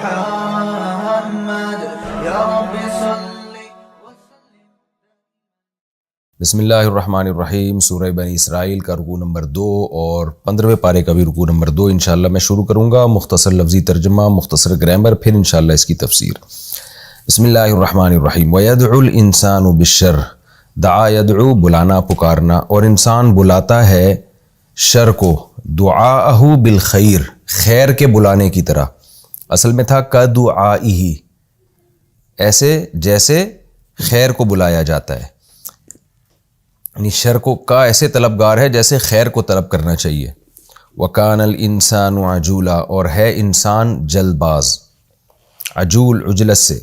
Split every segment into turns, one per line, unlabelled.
محمد یا رب صلی.
بسم اللہ الرحمن الرحیم. سورہ بنی اسرائیل کا رکوع نمبر 2 اور 15ویں پارے کا بھی رکوع نمبر 2 انشاءاللہ میں شروع کروں گا. مختصر لفظی ترجمہ، مختصر گرامر، پھر انشاءاللہ اس کی تفسیر. بسم اللہ الرحمن الرحیم. وَيَدْعُ الْإِنسَانُ بِالشَّرِّ. دعا یدعو بلانا پکارنا، اور انسان بلاتا ہے شر کو. دعاءہ بالخیر، خیر کے بلانے کی طرح. اصل میں تھا کدعائہ، ایسے جیسے خیر کو بلایا جاتا ہے، یعنی شر کو کا ایسے طلبگار ہے جیسے خیر کو طلب کرنا چاہیے. وَكَانَ الْإِنسَانُ عَجُولًا، اور ہے انسان جلد باز. عجول عجلت سے.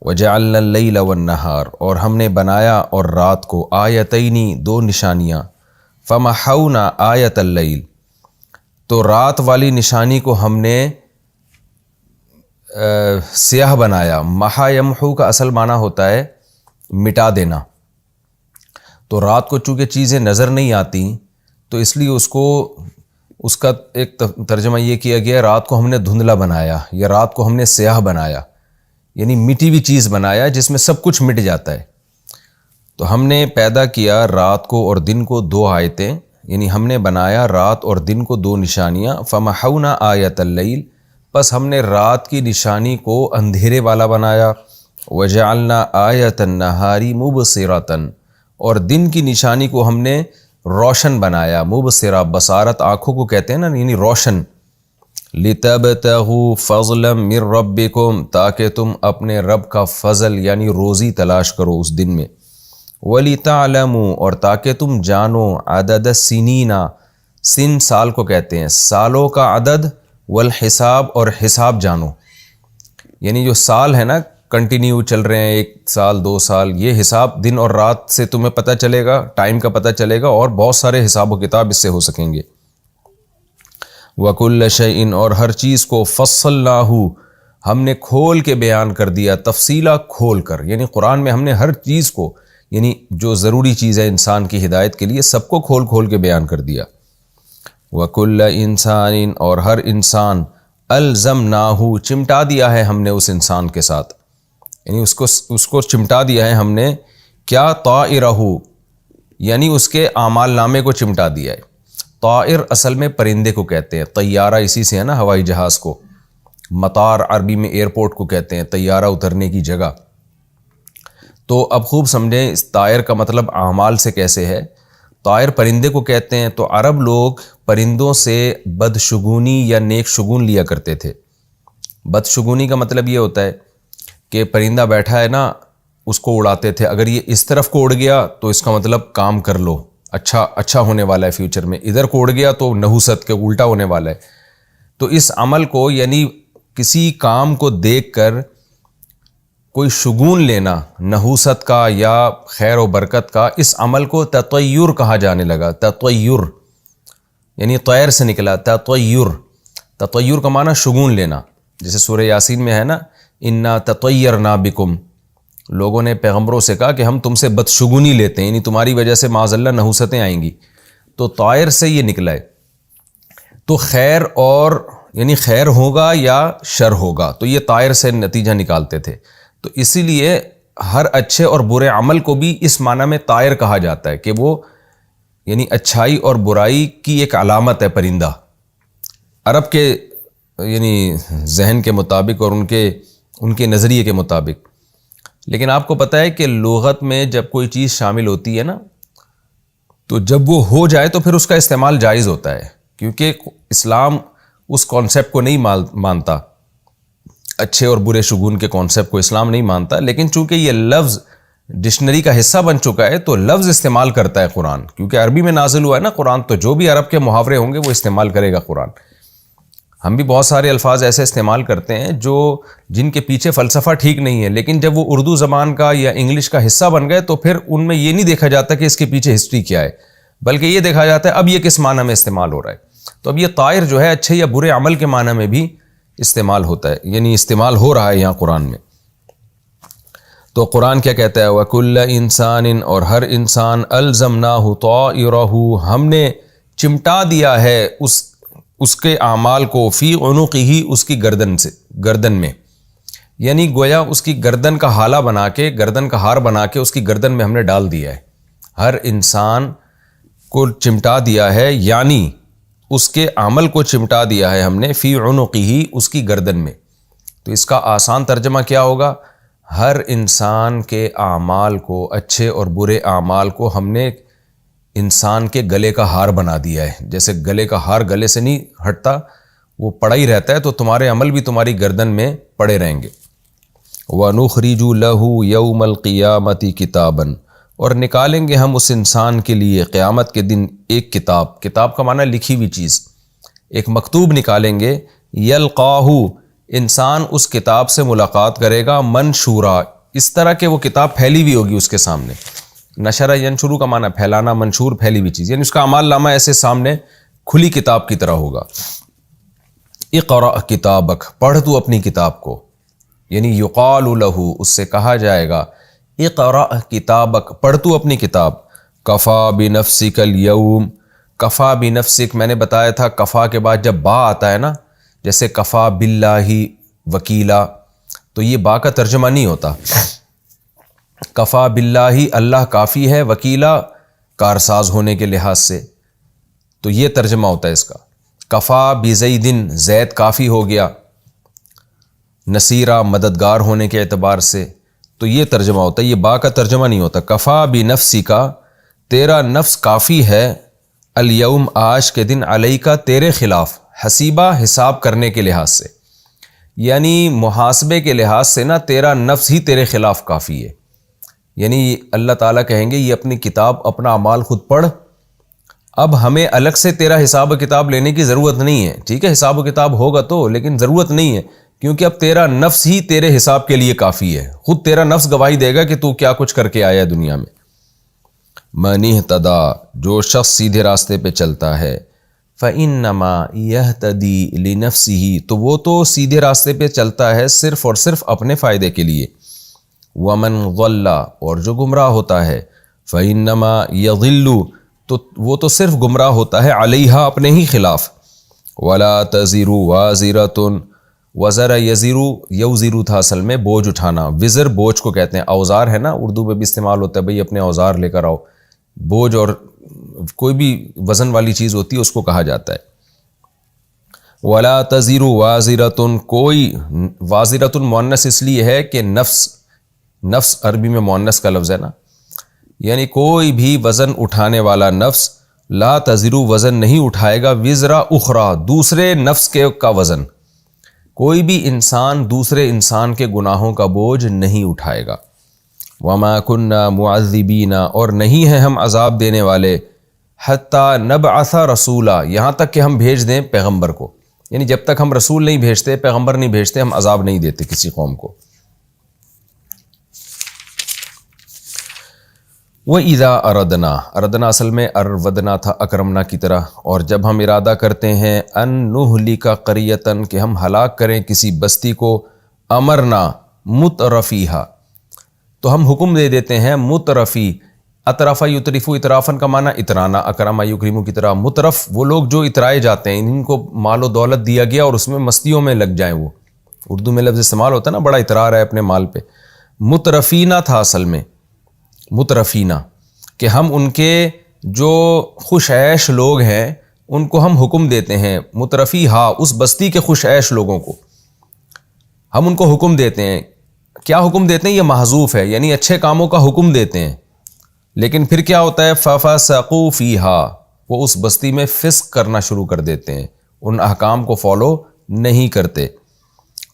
وَجَعَلْنَا اللَّيْلَ وَالنَّهَارَ، اور ہم نے بنایا اور رات کو. آیتینی، دو نشانیاں. فَمَحَوْنَا آیَةَ اللَّيْلِ، تو رات والی نشانی کو ہم نے سیاہ بنایا. محا یمحو کا اصل معنی ہوتا ہے مٹا دینا. تو رات کو چونکہ چیزیں نظر نہیں آتی تو اس لیے اس کا ایک ترجمہ یہ کیا گیا رات کو ہم نے دھندلا بنایا یا رات کو ہم نے سیاہ بنایا، یعنی مٹی ہوئی چیز بنایا جس میں سب کچھ مٹ جاتا ہے. تو ہم نے پیدا کیا رات کو اور دن کو دو آیتیں، یعنی ہم نے بنایا رات اور دن کو دو نشانیاں. فمحونا آیت اللیل، پس ہم نے رات کی نشانی کو اندھیرے والا بنایا. وجعلنا آیت النہار مبصرۃ، اور دن کی نشانی کو ہم نے روشن بنایا. مبصرہ، بصارت آنکھوں کو کہتے ہیں نا، یعنی روشن. لِتَبْتَغُوا فَضْلًا مِّن رَبِّكُمْ، تاکہ تم اپنے رب کا فضل یعنی روزی تلاش کرو اس دن میں. وَلِتَعْلَمُوا، اور تاکہ تم جانو. عدد السِّنِينَ، سن سال کو کہتے ہیں، سالوں کا عدد. والحساب، اور حساب جانو، یعنی جو سال ہے نا کنٹینیو چل رہے ہیں، 1 سال 2 سال، یہ حساب دن اور رات سے تمہیں پتہ چلے گا، ٹائم کا پتہ چلے گا، اور بہت سارے حساب و کتاب اس سے ہو سکیں گے. وَكُلَّ شَيْءٍ، اور ہر چیز کو. فَصَّلْنَاهُ، ہم نے کھول کے بیان کر دیا. تفصیلہ کھول کر، یعنی قرآن میں ہم نے ہر چیز کو، یعنی جو ضروری چیز ہے انسان کی ہدایت کے لیے، سب کو کھول کھول کے بیان کر دیا. وَكُلَّ إِنسَانٍ، اور ہر انسان. أَلْزَمْنَاهُ، چمٹا دیا ہے ہم نے اس انسان کے ساتھ، یعنی اس کو چمٹا دیا ہے ہم نے. کیا؟ طائرہ، یعنی اس کے اعمال نامے کو چمٹا دیا ہے. طائر اصل میں پرندے کو کہتے ہیں. طیارہ اسی سے ہے نا، ہوائی جہاز کو. مطار عربی میں ایئرپورٹ کو کہتے ہیں، طیارہ اترنے کی جگہ. تو اب خوب سمجھیں اس طائر کا مطلب اعمال سے کیسے ہے. طائر پرندے کو کہتے ہیں. تو عرب لوگ پرندوں سے بدشگونی یا نیک شگون لیا کرتے تھے. بدشگونی کا مطلب یہ ہوتا ہے کہ پرندہ بیٹھا ہے نا، اس کو اڑاتے تھے. اگر یہ اس طرف کو اڑ گیا تو اس کا مطلب کام کر لو، اچھا ہونے والا ہے فیوچر میں. ادھر کو اڑ گیا تو نحوست کے الٹا ہونے والا ہے. تو اس عمل کو، یعنی کسی کام کو دیکھ کر کوئی شگون لینا نحوست کا یا خیر و برکت کا، اس عمل کو تطیر کہا جانے لگا. تطیر یعنی طیر سے نکلا. تطیر کا معنی شگون لینا. جیسے سورہ یاسین میں ہے نا، انا تطیرنا بکم، لوگوں نے پیغمبروں سے کہا کہ ہم تم سے بدشگونی لیتے ہیں، یعنی تمہاری وجہ سے معاذ اللہ نحوستیں آئیں گی. تو طائر سے یہ نکلا ہے. تو خیر، اور یعنی خیر ہوگا یا شر ہوگا، تو یہ طائر سے نتیجہ نکالتے تھے. تو اسی لیے ہر اچھے اور برے عمل کو بھی اس معنی میں طائر کہا جاتا ہے کہ وہ یعنی اچھائی اور برائی کی ایک علامت ہے پرندہ، عرب کے یعنی ذہن کے مطابق اور ان کے نظریے کے مطابق. لیکن آپ کو پتہ ہے کہ لغت میں جب کوئی چیز شامل ہوتی ہے نا، تو جب وہ ہو جائے تو پھر اس کا استعمال جائز ہوتا ہے، کیونکہ اسلام اس کانسیپٹ کو نہیں مانتا. اچھے اور برے شگون کے کانسیپٹ کو اسلام نہیں مانتا. لیکن چونکہ یہ لفظ ڈکشنری کا حصہ بن چکا ہے تو لفظ استعمال کرتا ہے قرآن، کیونکہ عربی میں نازل ہوا ہے نا قرآن. تو جو بھی عرب کے محاورے ہوں گے وہ استعمال کرے گا قرآن. ہم بھی بہت سارے الفاظ ایسے استعمال کرتے ہیں جن کے پیچھے فلسفہ ٹھیک نہیں ہے، لیکن جب وہ اردو زبان کا یا انگلش کا حصہ بن گئے تو پھر ان میں یہ نہیں دیکھا جاتا کہ اس کے پیچھے ہسٹری کیا ہے، بلکہ یہ دیکھا جاتا ہے اب یہ کس معنی میں استعمال ہو رہا ہے. تو اب یہ طائر جو ہے اچھے یا برے عمل کے معنی میں بھی استعمال ہوتا ہے، یعنی استعمال ہو رہا ہے یہاں قرآن میں. تو قرآن کیا کہتا ہے؟ وَكُلَّ إِنسَانٍ، اور ہر انسان. أَلْزَمْنَاهُ طَائِرَهُ، ہم نے چمٹا دیا ہے اس کے اعمال کو فی عنقہ اس کی گردن میں، یعنی گویا اس کی گردن کا حالہ بنا کے، گردن کا ہار بنا کے اس کی گردن میں ہم نے ڈال دیا ہے، ہر انسان کو چمٹا دیا ہے، یعنی اس کے عمل کو چمٹا دیا ہے ہم نے فی عنقہ اس کی گردن میں۔ تو اس کا آسان ترجمہ کیا ہوگا؟ ہر انسان کے اعمال کو، اچھے اور برے اعمال کو ہم نے انسان کے گلے کا ہار بنا دیا ہے۔ جیسے گلے کا ہار گلے سے نہیں ہٹتا، وہ پڑا ہی رہتا ہے، تو تمہارے عمل بھی تمہاری گردن میں پڑے رہیں گے۔ وَنُخْرِجُ لَهُ يَوْمَ الْقِيَامَةِ كِتَابًا، اور نکالیں گے ہم اس انسان کے لیے قیامت کے دن ایک کتاب۔ کتاب کا معنی لکھی ہوئی چیز، ایک مکتوب نکالیں گے۔ یلقاہ، انسان اس کتاب سے ملاقات کرے گا، منشورا، اس طرح کہ وہ کتاب پھیلی ہوئی ہوگی اس کے سامنے۔ نشرہ ینشرو کا معنی پھیلانا، منشور پھیلی ہوئی چیز، یعنی اس کا اعمال نامہ ایسے سامنے کھلی کتاب کی طرح ہوگا۔ اقرأ کتابک، پڑھ تو اپنی کتاب کو، یعنی یقال لہ، اس سے کہا جائے گا اقرأ کتابک، پڑھ تو اپنی کتاب۔ کفا بنفسک اليوم، کفا بنفسک، میں نے بتایا تھا کفا کے بعد جب با آتا ہے نا، جیسے کفا باللہ وکیلا، تو یہ با کا ترجمہ نہیں ہوتا۔ کفا باللہ، اللہ کافی ہے، وکیلا کارساز ہونے کے لحاظ سے، تو یہ ترجمہ ہوتا ہے اس کا۔ کفا بزیدن، زید کافی ہو گیا، نصیرہ مددگار ہونے کے اعتبار سے، تو یہ ترجمہ ہوتا ہے، یہ با کا ترجمہ نہیں ہوتا۔ کفا بنفسی کا، تیرا نفس کافی ہے، الیوم آج کے دن، علیکا تیرے خلاف، حسیبہ حساب کرنے کے لحاظ سے، یعنی محاسبے کے لحاظ سے نا، تیرا نفس ہی تیرے خلاف کافی ہے۔ یعنی اللہ تعالیٰ کہیں گے یہ اپنی کتاب، اپنا اعمال خود پڑھ، اب ہمیں الگ سے تیرا حساب و کتاب لینے کی ضرورت نہیں ہے، ٹھیک ہے حساب و کتاب ہوگا تو، لیکن ضرورت نہیں ہے، کیونکہ اب تیرا نفس ہی تیرے حساب کے لیے کافی ہے، خود تیرا نفس گواہی دے گا کہ تو کیا کچھ کر کے آیا دنیا میں۔ من اہتدی، جو شخص سیدھے راستے پہ چلتا ہے، فَإِنَّمَا يَهْتَدِي لِنَفْسِهِ، تو وہ تو سیدھے راستے پہ چلتا ہے صرف اور صرف اپنے فائدے کے لیے۔ وَمَنْ ضَلَّ، اور جو گمراہ ہوتا ہے، فَإِنَّمَا يَضِلُّ، تو وہ تو صرف گمراہ ہوتا ہے، علیہا اپنے ہی خلاف۔ وَلَا تَزِرُ وَازِرَةٌ، وزر یزیرو، یوزیرو تھا اصل میں، بوجھ اٹھانا، وزر بوجھ کو کہتے ہیں، اوزار ہے نا اردو میں بھی استعمال ہوتا ہے، بھئی اپنے اوزار لے کر آؤ، بوجھ اور کوئی بھی وزن والی چیز ہوتی ہے اس کو کہا جاتا ہے۔ وَلَا تَزِرُ وَازِرَةٌ، کوئی، وازرۃ مؤنث اس لیے ہے کہ نفس عربی میں مؤنث کا لفظ ہے نا، یعنی کوئی بھی وزن اٹھانے والا نفس، لا تزر، وزن نہیں اٹھائے گا، وزر اخرى، دوسرے نفس کا وزن، کوئی بھی انسان دوسرے انسان کے گناہوں کا بوجھ نہیں اٹھائے گا۔ وَمَا كُنَّا مُعَذِّبِينَ، اور نہیں ہیں ہم عذاب دینے والے، حَتَّى نَبْعَثَ رَسُولًا، یہاں تک کہ ہم بھیج دیں پیغمبر کو، یعنی جب تک ہم رسول نہیں بھیجتے، پیغمبر نہیں بھیجتے، ہم عذاب نہیں دیتے کسی قوم کو۔ وَإِذَا أَرَدْنَا، اردنا اصل میں اروَدْنَا تھا اکرمنا کی طرح، اور جب ہم ارادہ کرتے ہیں، ان نُہْلِكَ قَرْيَةً، کہ ہم ہلاک کریں کسی بستی کو، امرنا مترفیہا، تو ہم حکم دے دیتے ہیں مترفی، اطرفہ یطرفو، اطرافن کا معنی اترانا، اکرم یکرمو کی طرح، مترف وہ لوگ جو اترائے جاتے ہیں، ان کو مال و دولت دیا گیا اور اس میں مستیوں میں لگ جائیں، وہ اردو میں لفظ استعمال ہوتا ہے نا، بڑا اترا رہا ہے اپنے مال پہ، مترفینہ تھا اصل میں، مترفینہ، کہ ہم ان کے جو خوش عیش لوگ ہیں ان کو ہم حکم دیتے ہیں، مترفی ہا، اس بستی کے خوش عیش لوگوں کو ہم ان کو حکم دیتے ہیں۔ کیا حکم دیتے ہیں؟ یہ محذوف ہے، یعنی اچھے کاموں کا حکم دیتے ہیں، لیکن پھر کیا ہوتا ہے، فَفَسَقُوا فِيهَا، وہ اس بستی میں فسق کرنا شروع کر دیتے ہیں، ان احکام کو فالو نہیں کرتے۔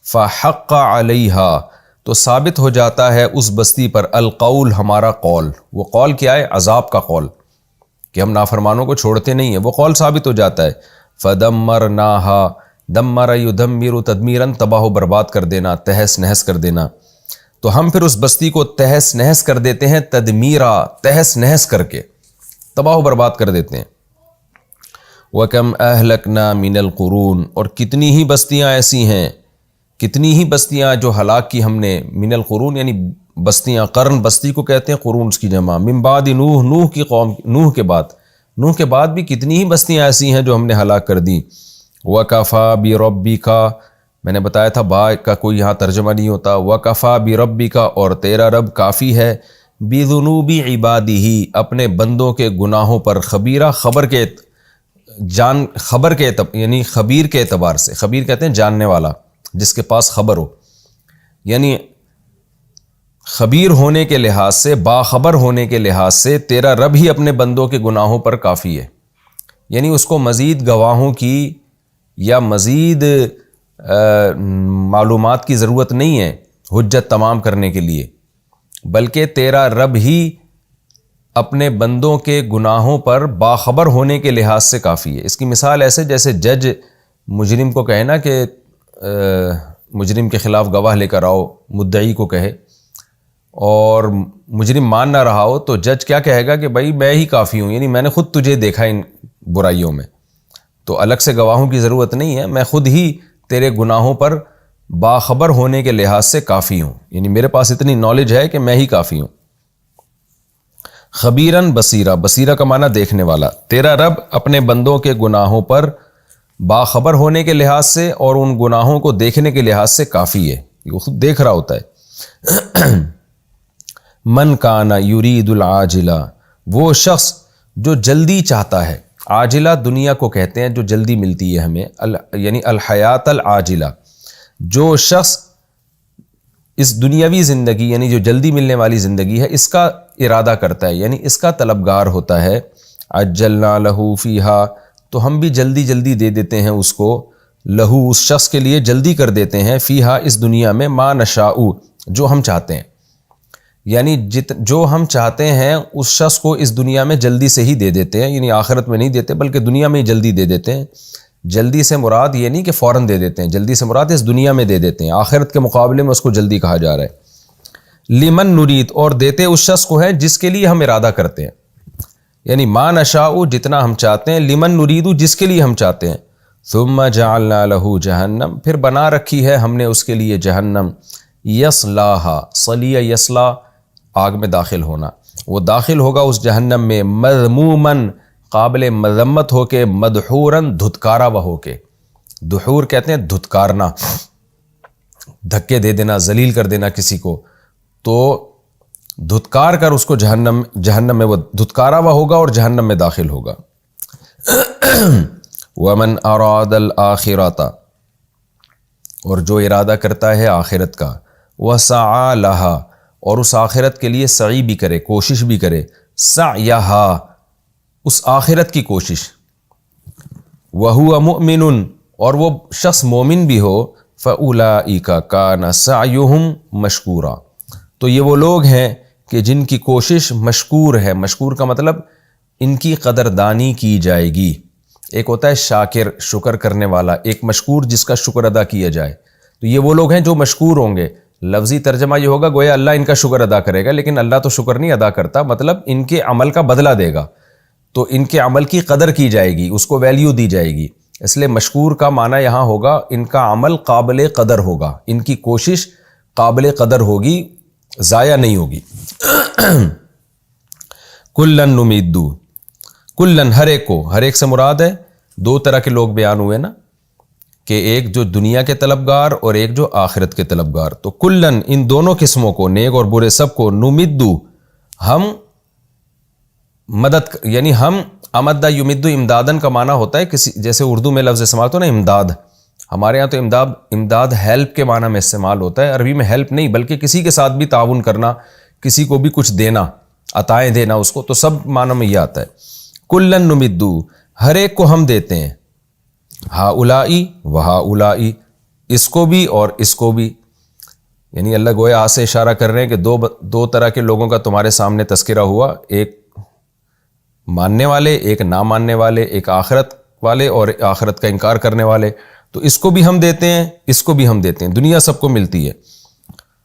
فَحَقَّ عَلَيْهَا، تو ثابت ہو جاتا ہے اس بستی پر، القول، ہمارا قول، وہ قول کیا ہے؟ عذاب کا قول، کہ ہم نافرمانوں کو چھوڑتے نہیں ہیں، وہ قول ثابت ہو جاتا ہے۔ فَدَمَّرْنَاهَا، دمر یدمر تدمیراً، تباہ و برباد کر دینا، تہس نہس کر دینا، تو ہم پھر اس بستی کو تہس نہس کر دیتے ہیں، تدمیرا، تہس نہس کر کے تباہ و برباد کر دیتے ہیں۔ وَكَمْ أَهْلَكْنَا مِنَ الْقُرُونِ، اور کتنی ہی بستیاں ایسی ہیں، کتنی ہی بستیاں جو ہلاک کی ہم نے، من القرون یعنی بستیاں، قرن بستی کو کہتے ہیں، قرون اس کی جمع، من بعد نوح، نوح کی قوم، نوح کے بعد بھی کتنی ہی بستیاں ایسی ہیں جو ہم نے ہلاک کر دی۔ وَكَفَى بِرَبِّكَ، میں نے بتایا تھا با کا کوئی یہاں ترجمہ نہیں ہوتا، وَكَفَى بِرَبِّكَ، اور تیرا رب کافی ہے، بِذُنُوبِ عِبَادِهِ، اپنے بندوں کے گناہوں پر، خبیرہ خبر کے یعنی خبیر کے اعتبار سے، خبیر کہتے ہیں جاننے والا، جس کے پاس خبر ہو، یعنی خبیر ہونے کے لحاظ سے، باخبر ہونے کے لحاظ سے تیرا رب ہی اپنے بندوں کے گناہوں پر کافی ہے، یعنی اس کو مزید گواہوں کی یا مزید معلومات کی ضرورت نہیں ہے حجت تمام کرنے کے لیے، بلکہ تیرا رب ہی اپنے بندوں کے گناہوں پر باخبر ہونے کے لحاظ سے کافی ہے۔ اس کی مثال ایسے جیسے جج مجرم کو کہے نا کہ مجرم کے خلاف گواہ لے کر آؤ، مدعی کو کہے، اور مجرم مان نہ رہا ہو تو جج کیا کہے گا کہ بھائی میں ہی کافی ہوں، یعنی میں نے خود تجھے دیکھا ان برائیوں میں، تو الگ سے گواہوں کی ضرورت نہیں ہے، میں خود ہی تیرے گناہوں پر باخبر ہونے کے لحاظ سے کافی ہوں، یعنی میرے پاس اتنی نالج ہے کہ میں ہی کافی ہوں۔ خبیرن بصیرہ، بصیرہ کا معنی دیکھنے والا، تیرا رب اپنے بندوں کے گناہوں پر باخبر ہونے کے لحاظ سے اور ان گناہوں کو دیکھنے کے لحاظ سے کافی ہے، وہ خود دیکھ رہا ہوتا ہے۔ من کان یرید العاجلہ، وہ شخص جو جلدی چاہتا ہے، عاجلہ دنیا کو کہتے ہیں جو جلدی ملتی ہے ہمیں، یعنی الحیات العاجلہ، جو شخص اس دنیاوی زندگی یعنی جو جلدی ملنے والی زندگی ہے اس کا ارادہ کرتا ہے، یعنی اس کا طلبگار ہوتا ہے، عجلنا لہ فیہا، تو ہم بھی جلدی جلدی دے دیتے ہیں اس کو، لہو اس شخص کے لیے جلدی کر دیتے ہیں، فیہا اس دنیا میں، ما نشاء جو ہم چاہتے ہیں، یعنی جو ہم چاہتے ہیں اس شخص کو اس دنیا میں جلدی سے ہی دے دیتے ہیں، یعنی آخرت میں نہیں دیتے بلکہ دنیا میں ہی جلدی دے دیتے ہیں۔ جلدی سے مراد یہ نہیں کہ فوراً دے دیتے ہیں، جلدی سے مراد اس دنیا میں دے دیتے ہیں، آخرت کے مقابلے میں اس کو جلدی کہا جا رہا ہے۔ لمن نرید، اور دیتے اس شخص کو ہے جس کے لیے ہم ارادہ کرتے ہیں، یعنی ما نشاء جتنا ہم چاہتے ہیں، لمن نرید جس کے لیے ہم چاہتے ہیں، ثم جعلنا لہ جہنم، پھر بنا رکھی ہے ہم نے اس کے لیے جہنم، یصلاھا، صلی یصلا آگ میں داخل ہونا، وہ داخل ہوگا اس جہنم میں، مذموماً قابل مذمت ہو کے، مدحوراً دھتکارا ہوا ہو کے، دحور کہتے ہیں دھتکارنا، دھکے دے دینا، ذلیل کر دینا کسی کو، تو دھتکار کر اس کو جہنم میں وہ دھتکارا ہوا ہوگا اور جہنم میں داخل ہوگا۔ ومن اراد الآخرۃ، اور جو ارادہ کرتا ہے آخرت کا، وسعى لها، اور اس آخرت کے لیے سعی بھی کرے، کوشش بھی کرے، سعیہا، اس آخرت کی کوشش، وہو مؤمن، اور وہ شخص مومن بھی ہو، فاولئک کان سعیہم مشکورا، تو یہ وہ لوگ ہیں کہ جن کی کوشش مشکور ہے، مشکور کا مطلب ان کی قدردانی کی جائے گی، ایک ہوتا ہے شاکر شکر کرنے والا، ایک مشکور جس کا شکر ادا کیا جائے، تو یہ وہ لوگ ہیں جو مشکور ہوں گے۔ لفظی ترجمہ یہ ہوگا گویا اللہ ان کا شکر ادا کرے گا، لیکن اللہ تو شکر نہیں ادا کرتا، مطلب ان کے عمل کا بدلہ دے گا، تو ان کے عمل کی قدر کی جائے گی، اس کو ویلیو دی جائے گی، اس لیے مشکور کا معنی یہاں ہوگا ان کا عمل قابل قدر ہوگا، ان کی کوشش قابل قدر ہوگی، ضائع نہیں ہوگی۔ کلن نمید، کلن ہر ایک کو، ہر ایک سے مراد ہے دو طرح کے لوگ بیان ہوئے نا، کہ ایک جو دنیا کے طلبگار اور ایک جو آخرت کے طلبگار، تو کلن ان دونوں قسموں کو، نیک اور برے سب کو، نمدو ہم مدد، یعنی ہم امدہ یمدو امدادن کا معنی ہوتا ہے کسی، جیسے اردو میں لفظ استعمال ہوتا ہے نا امداد، ہمارے ہاں تو امداد ہیلپ کے معنی میں استعمال ہوتا ہے، عربی میں ہیلپ نہیں بلکہ کسی کے ساتھ بھی تعاون کرنا، کسی کو بھی کچھ دینا، عطائیں دینا اس کو، تو سب معنی میں یہ آتا ہے۔ کلن نمدو ہر ایک کو ہم دیتے ہیں، ہاؤلائی و ہاؤلائی، اس کو بھی اور اس کو بھی، یعنی اللہ گویا آج سے اشارہ کر رہے ہیں کہ دو طرح کے لوگوں کا تمہارے سامنے تذکرہ ہوا، ایک ماننے والے، ایک نہ ماننے والے، ایک آخرت والے اور آخرت کا انکار کرنے والے، تو اس کو بھی ہم دیتے ہیں، اس کو بھی ہم دیتے ہیں، دنیا سب کو ملتی ہے۔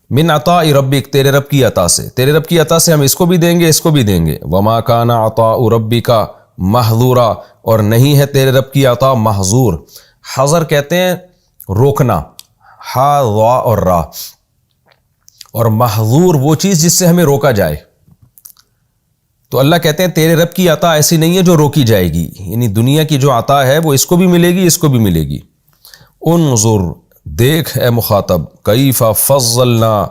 من عطاء ربک، تیرے رب کی عطا سے، تیرے رب کی عطا سے ہم اس کو بھی دیں گے، اس کو بھی دیں گے۔ وما کان عطاء ربک محظورا، اور نہیں ہے تیرے رب کی عطا محظور، حظر کہتے ہیں روکنا، ہا وا اور را، اور محظور وہ چیز جس سے ہمیں روکا جائے، تو اللہ کہتے ہیں تیرے رب کی عطا ایسی نہیں ہے جو روکی جائے گی، یعنی دنیا کی جو عطا ہے وہ اس کو بھی ملے گی، اس کو بھی ملے گی۔ انظر، دیکھ اے مخاطب، کیف فضلنا،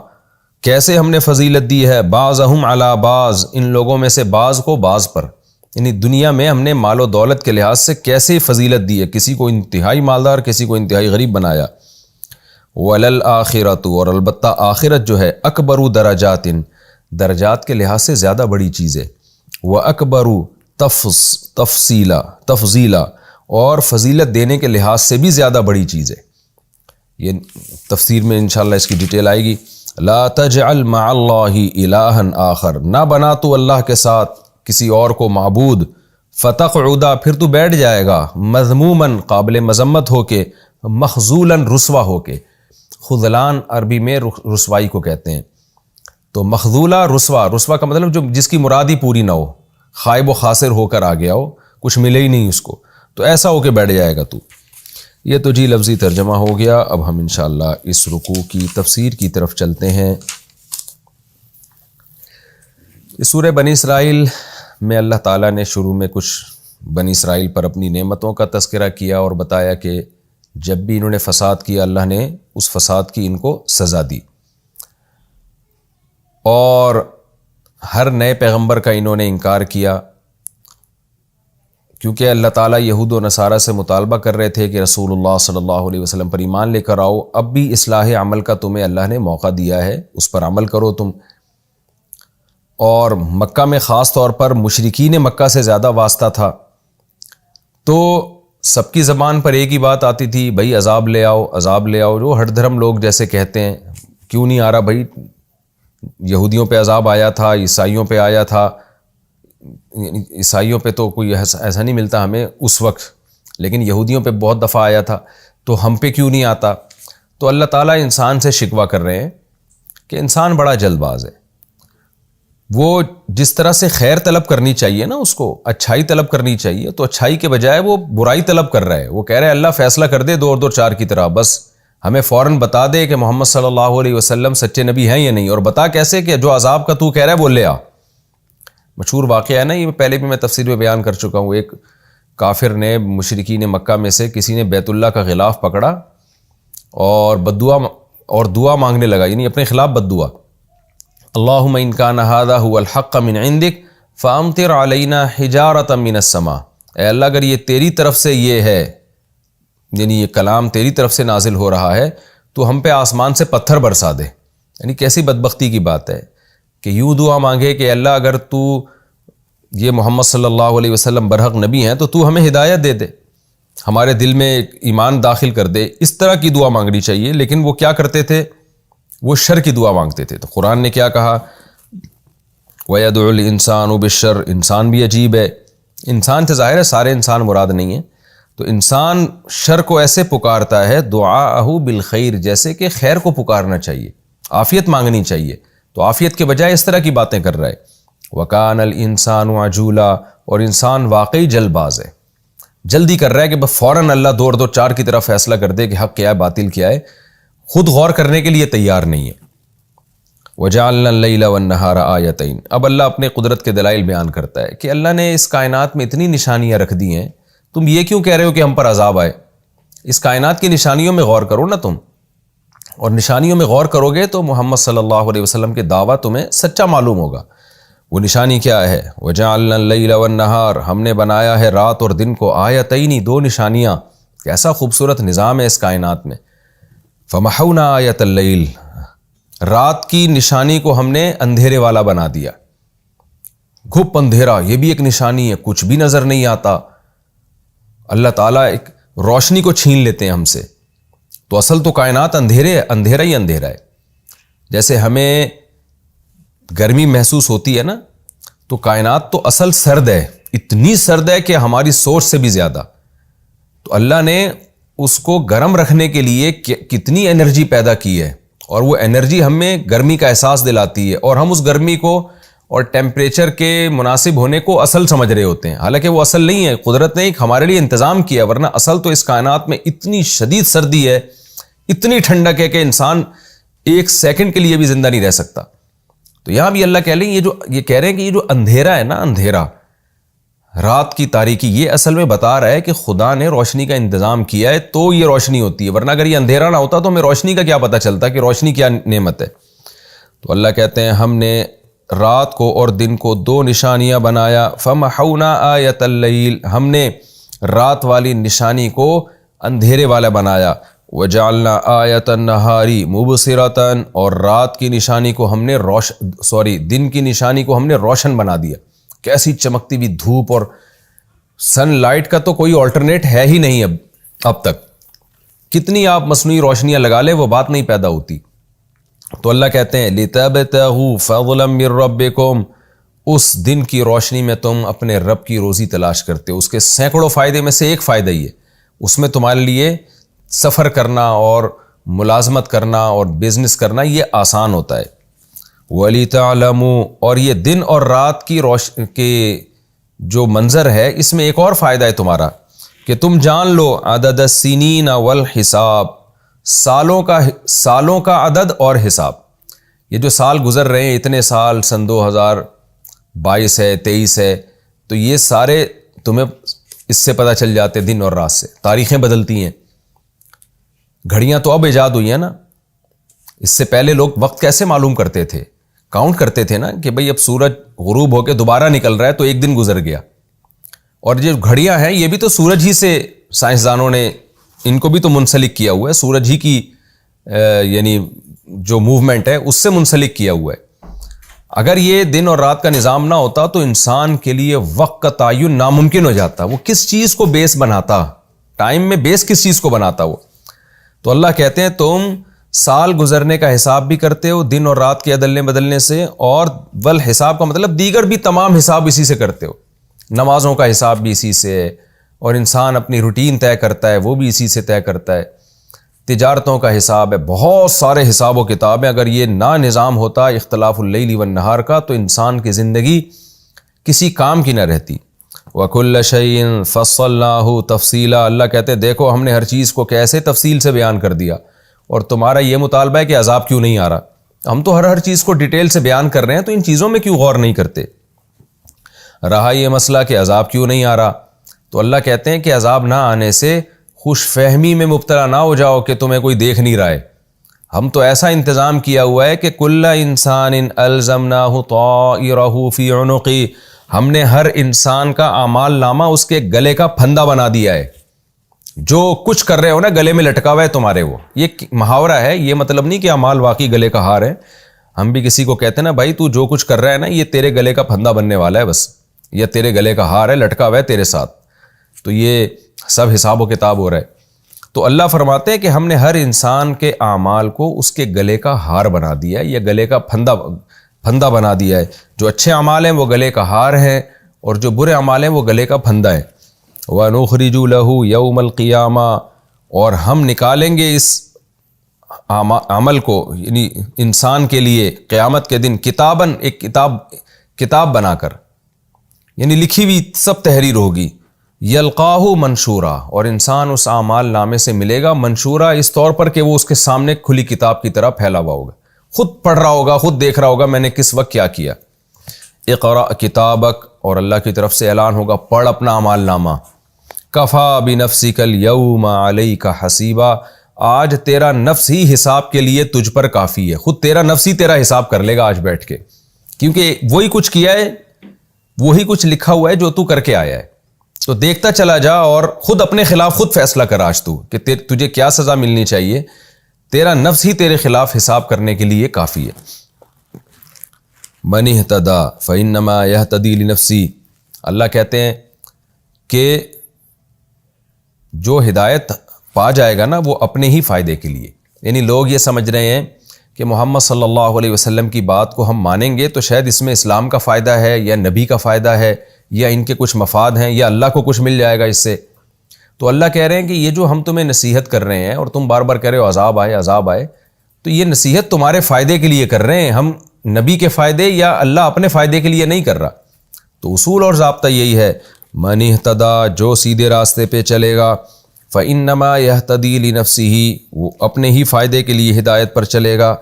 کیسے ہم نے فضیلت دی ہے، بعضہم علی بعض، ان لوگوں میں سے بعض کو بعض پر، یعنی دنیا میں ہم نے مال و دولت کے لحاظ سے کیسے فضیلت دی ہے، کسی کو انتہائی مالدار، کسی کو انتہائی غریب بنایا۔ وَلَلْآخِرَةُ، اور البتہ آخرت جو ہے، اکبر درجات، درجات کے لحاظ سے زیادہ بڑی چیز ہے، وَأَكْبَرُ تفضیلا، اور فضیلت دینے کے لحاظ سے بھی زیادہ بڑی چیز ہے۔ یہ تفسیر میں انشاءاللہ اس کی ڈیٹیل آئے گی۔ لا تجعل مع اللہ الہا آخر، نہ بنا تو اللہ کے ساتھ کسی اور کو معبود، فتقعد، پھر تو بیٹھ جائے گا، مذموماً، قابل مذمت ہو کے، مخذولاً، رسوا ہو کے۔ خذلان عربی میں رسوائی کو کہتے ہیں، تو مخذولہ رسوا کا مطلب جو جس کی مراد ہی پوری نہ ہو، خائب و خاسر ہو کر آ گیا ہو، کچھ ملے ہی نہیں اس کو، تو ایسا ہو کے بیٹھ جائے گا تو۔ یہ تو جی لفظی ترجمہ ہو گیا۔ اب ہم انشاءاللہ اس رکوع کی تفسیر کی طرف چلتے ہیں۔ اس سورہ بنی اسرائیل میں اللہ تعالیٰ نے شروع میں کچھ بنی اسرائیل پر اپنی نعمتوں کا تذکرہ کیا اور بتایا کہ جب بھی انہوں نے فساد کیا اللہ نے اس فساد کی ان کو سزا دی، اور ہر نئے پیغمبر کا انہوں نے انکار کیا، کیونکہ اللہ تعالیٰ یہود و نصارہ سے مطالبہ کر رہے تھے کہ رسول اللہ صلی اللہ علیہ وسلم پر ایمان لے کر آؤ، اب بھی اصلاح عمل کا تمہیں اللہ نے موقع دیا ہے، اس پر عمل کرو تم۔ اور مکہ میں خاص طور پر مشرکین مکہ سے زیادہ واسطہ تھا، تو سب کی زبان پر ایک ہی بات آتی تھی، بھائی عذاب لے آؤ، عذاب لے آؤ۔ جو ہر دھرم لوگ جیسے کہتے ہیں، کیوں نہیں آ رہا بھائی، یہودیوں پہ عذاب آیا تھا، عیسائیوں پہ آیا تھا، عیسائیوں پہ تو کوئی ایسا نہیں ملتا ہمیں اس وقت، لیکن یہودیوں پہ بہت دفعہ آیا تھا، تو ہم پہ کیوں نہیں آتا؟ تو اللہ تعالیٰ انسان سے شکوہ کر رہے ہیں کہ انسان بڑا جلد باز ہے، وہ جس طرح سے خیر طلب کرنی چاہیے نا، اس کو اچھائی طلب کرنی چاہیے، تو اچھائی کے بجائے وہ برائی طلب کر رہا ہے۔ وہ کہہ رہے ہیں اللہ فیصلہ کر دے دو اور دو چار کی طرح، بس ہمیں فوراً بتا دے کہ محمد صلی اللہ علیہ وسلم سچے نبی ہیں یا نہیں، اور بتا کیسے کہ جو عذاب کا تو کہہ رہا ہے وہ لے آ۔ مشہور واقعہ ہے نا، یہ پہلے بھی میں تفسیر میں بیان کر چکا ہوں۔ ایک کافر نے، مشرکین مکہ میں سے کسی نے بیت اللہ کا غلاف پکڑا اور بددعا اور دعا مانگنے لگا، یعنی اپنے خلاف بددعا، اللہم ان کان ھذا ھو الحق من عندک فامطر علینا حجارۃ من السماء، اے اللہ اگر یہ تیری طرف سے یہ ہے، یعنی یہ کلام تیری طرف سے نازل ہو رہا ہے، تو ہم پہ آسمان سے پتھر برسا دے۔ یعنی کیسی بدبختی کی بات ہے کہ یوں دعا مانگے کہ اللہ اگر تو یہ محمد صلی اللہ علیہ وسلم برحق نبی ہیں تو ہمیں ہدایت دے دے، ہمارے دل میں ایمان داخل کر دے، اس طرح کی دعا مانگنی چاہیے۔ لیکن وہ کیا کرتے تھے؟ وہ شر کی دعا مانگتے تھے۔ تو قرآن نے کیا کہا؟ وَيَدْعُ الْإِنسَانُ بِالشَّرِّ، انسان بھی عجیب ہے، انسان سے ظاہر ہے سارے انسان مراد نہیں ہیں، تو انسان شر کو ایسے پکارتا ہے دعاءہ بالخیر، جیسے کہ خیر کو پکارنا چاہیے، عافیت مانگنی چاہیے، تو عافیت کے بجائے اس طرح کی باتیں کر رہا ہے۔ وَكَانَ الْإِنسَانُ عَجُولًا، اور انسان واقعی جلد باز ہے، جلدی کر رہا ہے کہ بس فوراً اللہ دو اور دو چار کی طرف فیصلہ کر دے کہ حق کیا ہے باطل کیا ہے، خود غور کرنے کے لیے تیار نہیں ہے۔ وَجَعَلْنَا اللَّيْلَ وَالنَّهَارَ آیَتَيْن، اب اللہ اپنے قدرت کے دلائل بیان کرتا ہے کہ اللہ نے اس کائنات میں اتنی نشانیاں رکھ دی ہیں، تم یہ کیوں کہہ رہے ہو کہ ہم پر عذاب آئے؟ اس کائنات کی نشانیوں میں غور کرو نا تم، اور نشانیوں میں غور کرو گے تو محمد صلی اللہ علیہ وسلم کے دعویٰ تمہیں سچا معلوم ہوگا۔ وہ نشانی کیا ہے؟ وَجَعَلْنَا اللَّيْلَ وَالنَّهَارَ، ہم نے بنایا ہے رات اور دن کو، آیتین، دو نشانیاں۔ کیسا خوبصورت نظام ہے اس کائنات میں۔ فَمَحَوْنَا آیَةَ اللَّيْلِ، رات کی نشانی کو ہم نے اندھیرے والا بنا دیا، گھپ اندھیرا، یہ بھی ایک نشانی ہے، کچھ بھی نظر نہیں آتا۔ اللہ تعالیٰ ایک روشنی کو چھین لیتے ہیں ہم سے، تو اصل تو کائنات اندھیرا ہی اندھیرا ہے۔ جیسے ہمیں گرمی محسوس ہوتی ہے نا، تو کائنات تو اصل سرد ہے، اتنی سرد ہے کہ ہماری سوچ سے بھی زیادہ۔ تو اللہ نے اس کو گرم رکھنے کے لیے کتنی انرجی پیدا کی ہے، اور وہ انرجی ہمیں گرمی کا احساس دلاتی ہے، اور ہم اس گرمی کو اور ٹیمپریچر کے مناسب ہونے کو اصل سمجھ رہے ہوتے ہیں، حالانکہ وہ اصل نہیں ہے، قدرت نے ایک ہمارے لیے انتظام کیا، ورنہ اصل تو اس کائنات میں اتنی شدید سردی ہے، اتنی ٹھنڈک ہے کہ انسان ایک سیکنڈ کے لیے بھی زندہ نہیں رہ سکتا۔ تو یہاں بھی اللہ کہہ لیں یہ کہہ رہے ہیں کہ یہ جو اندھیرا ہے نا، اندھیرا، رات کی تاریکی، یہ اصل میں بتا رہا ہے کہ خدا نے روشنی کا انتظام کیا ہے تو یہ روشنی ہوتی ہے، ورنہ اگر یہ اندھیرا نہ ہوتا تو ہمیں روشنی کا کیا پتہ چلتا کہ روشنی کیا نعمت ہے۔ تو اللہ کہتے ہیں ہم نے رات کو اور دن کو دو نشانیاں بنایا، فمحونا آیت اللیل، ہم نے رات والی نشانی کو اندھیرے والا بنایا، وجعلنا آیت النہاری مبصرۃ، اور رات کی نشانی کو ہم نے دن کی نشانی کو ہم نے روشن بنا دیا۔ کیسی چمکتی ہوئی دھوپ، اور سن لائٹ کا تو کوئی آلٹرنیٹ ہے ہی نہیں اب تک، کتنی آپ مصنوعی روشنیاں لگا لیں وہ بات نہیں پیدا ہوتی۔ تو اللہ کہتے ہیں لِتَبْتَغُوا فَضْلًا مِّن رَبِّكُمْ، اس دن کی روشنی میں تم اپنے رب کی روزی تلاش کرتے ہو، اس کے سینکڑوں فائدے میں سے ایک فائدہ ہی ہے، اس میں تمہارے لیے سفر کرنا اور ملازمت کرنا اور بزنس کرنا یہ آسان ہوتا ہے۔ وَلِتَعْلَمُوا، اور یہ دن اور رات کی کے جو منظر ہے اس میں ایک اور فائدہ ہے تمہارا، کہ تم جان لو عدد السنین والحساب، سالوں کا عدد اور حساب۔ یہ جو سال گزر رہے ہیں، اتنے سال، سن 2022 ہے، 23 ہے، تو یہ سارے تمہیں اس سے پتہ چل جاتے دن اور رات سے۔ تاریخیں بدلتی ہیں، گھڑیاں تو اب ایجاد ہوئی ہیں نا، اس سے پہلے لوگ وقت کیسے معلوم کرتے تھے؟ کاؤنٹ کرتے تھے نا کہ بھئی اب سورج غروب ہو کے دوبارہ نکل رہا ہے تو ایک دن گزر گیا۔ اور جو گھڑیاں ہیں یہ بھی تو سورج ہی سے سائنسدانوں نے ان کو بھی تو منسلک کیا ہوا ہے، سورج ہی کی یعنی جو موومنٹ ہے اس سے منسلک کیا ہوا ہے۔ اگر یہ دن اور رات کا نظام نہ ہوتا تو انسان کے لیے وقت کا تعین ناممکن ہو جاتا، وہ کس چیز کو بیس بناتا، ٹائم میں بیس کس چیز کو بناتا وہ۔ تو اللہ کہتے ہیں تم سال گزرنے کا حساب بھی کرتے ہو دن اور رات کے عدلنے بدلنے سے، اور والحساب کا مطلب دیگر بھی تمام حساب اسی سے کرتے ہو، نمازوں کا حساب بھی اسی سے ہے، اور انسان اپنی روٹین طے کرتا ہے وہ بھی اسی سے طے کرتا ہے، تجارتوں کا حساب ہے، بہت سارے حساب و کتاب ہیں۔ اگر یہ نہ نظام ہوتا اختلاف اللیل والنہار کا تو انسان کی زندگی کسی کام کی نہ رہتی۔ وَكُلَّ شَيْءٍ فَصَّلْنَاهُ تَفْصِيلًا، اللہ کہتے ہیں دیکھو ہم نے ہر چیز کو کیسے تفصیل سے بیان کر دیا، اور تمہارا یہ مطالبہ ہے کہ عذاب کیوں نہیں آ رہا؟ ہم تو ہر چیز کو ڈیٹیل سے بیان کر رہے ہیں، تو ان چیزوں میں کیوں غور نہیں کرتے؟ رہا یہ مسئلہ کہ عذاب کیوں نہیں آ رہا، تو اللہ کہتے ہیں کہ عذاب نہ آنے سے خوش فہمی میں مبتلا نہ ہو جاؤ کہ تمہیں کوئی دیکھ نہیں رہا ہے۔ ہم تو ایسا انتظام کیا ہوا ہے کہ کل انسان الزمناہ طائرہ فی عنقہ، ہم نے ہر انسان کا اعمال نامہ اس کے گلے کا پھندا بنا دیا ہے، جو کچھ کر رہے ہو نا گلے میں لٹکا ہوا ہے تمہارے۔ وہ یہ محاورہ ہے، یہ مطلب نہیں کہ اعمال واقعی گلے کا ہار ہے۔ ہم بھی کسی کو کہتے ہیں نا بھائی تو جو کچھ کر رہا ہے نا یہ تیرے گلے کا پھندا بننے والا ہے بس، یا تیرے گلے کا ہار ہے، لٹکا ہوا ہے تیرے ساتھ، تو یہ سب حساب و کتاب ہو رہا ہے۔ تو اللہ فرماتے ہیں کہ ہم نے ہر انسان کے اعمال کو اس کے گلے کا ہار بنا دیا ہے، یا گلے کا پھندا بنا دیا ہے۔ جو اچھے اعمال ہیں وہ گلے کا ہار ہیں، اور جو برے اعمال ہیں وہ گلے کا پھندا ہے۔ وَنُخْرِجُ لَهُ يَوْمَ الْقِيَامَةِ، اور ہم نکالیں گے اس عمل کو، یعنی انسان کے لیے قیامت کے دن کتاباً، ایک کتاب بنا کر، یعنی لکھی ہوئی سب تحریر ہوگی، یلقاہ منشورا، اور انسان اس اعمال نامے سے ملے گا منشورا اس طور پر کہ وہ اس کے سامنے کھلی کتاب کی طرح پھیلا ہوا ہوگا، خود پڑھ رہا ہوگا، خود دیکھ رہا ہوگا میں نے کس وقت کیا کیا۔ اقرأ کتابک، اور اللہ کی طرف سے اعلان ہوگا پڑھ اپنا اعمال نامہ، کفا بنفسک اليوم علیک حسیبا، آج تیرا نفس ہی حساب کے لیے تجھ پر کافی ہے، خود تیرا نفس ہی تیرا حساب کر لے گا آج بیٹھ کے، کیونکہ وہی کچھ کیا ہے، وہی کچھ لکھا ہوا ہے جو تو کر کے آیا ہے۔ تو دیکھتا چلا جا اور خود اپنے خلاف خود فیصلہ کر آج تو کہ تجھے کیا سزا ملنی چاہیے، تیرا نفس ہی تیرے خلاف حساب کرنے کے لیے کافی ہے۔ من اہتدی فانما یہتدی لنفسی، اللہ کہتے ہیں کہ جو ہدایت پا جائے گا نا وہ اپنے ہی فائدے کے لیے، یعنی لوگ یہ سمجھ رہے ہیں کہ محمد صلی اللہ علیہ وسلم کی بات کو ہم مانیں گے تو شاید اس میں اسلام کا فائدہ ہے، یا نبی کا فائدہ ہے، یا ان کے کچھ مفاد ہیں، یا اللہ کو کچھ مل جائے گا اس سے۔ تو اللہ کہہ رہے ہیں کہ یہ جو ہم تمہیں نصیحت کر رہے ہیں اور تم بار بار کہہ رہے ہو عذاب آئے عذاب آئے، تو یہ نصیحت تمہارے فائدے کے لیے کر رہے ہیں، ہم نبی کے فائدے یا اللہ اپنے فائدے کے لیے نہیں کر رہا۔ تو اصول اور ضابطہ یہی ہے، من اہتدی، جو سیدھے راستے پہ چلے گا، فانما یہتدی لنفسہ، وہ اپنے ہی فائدے کے لیے ہدایت پر چلے گا،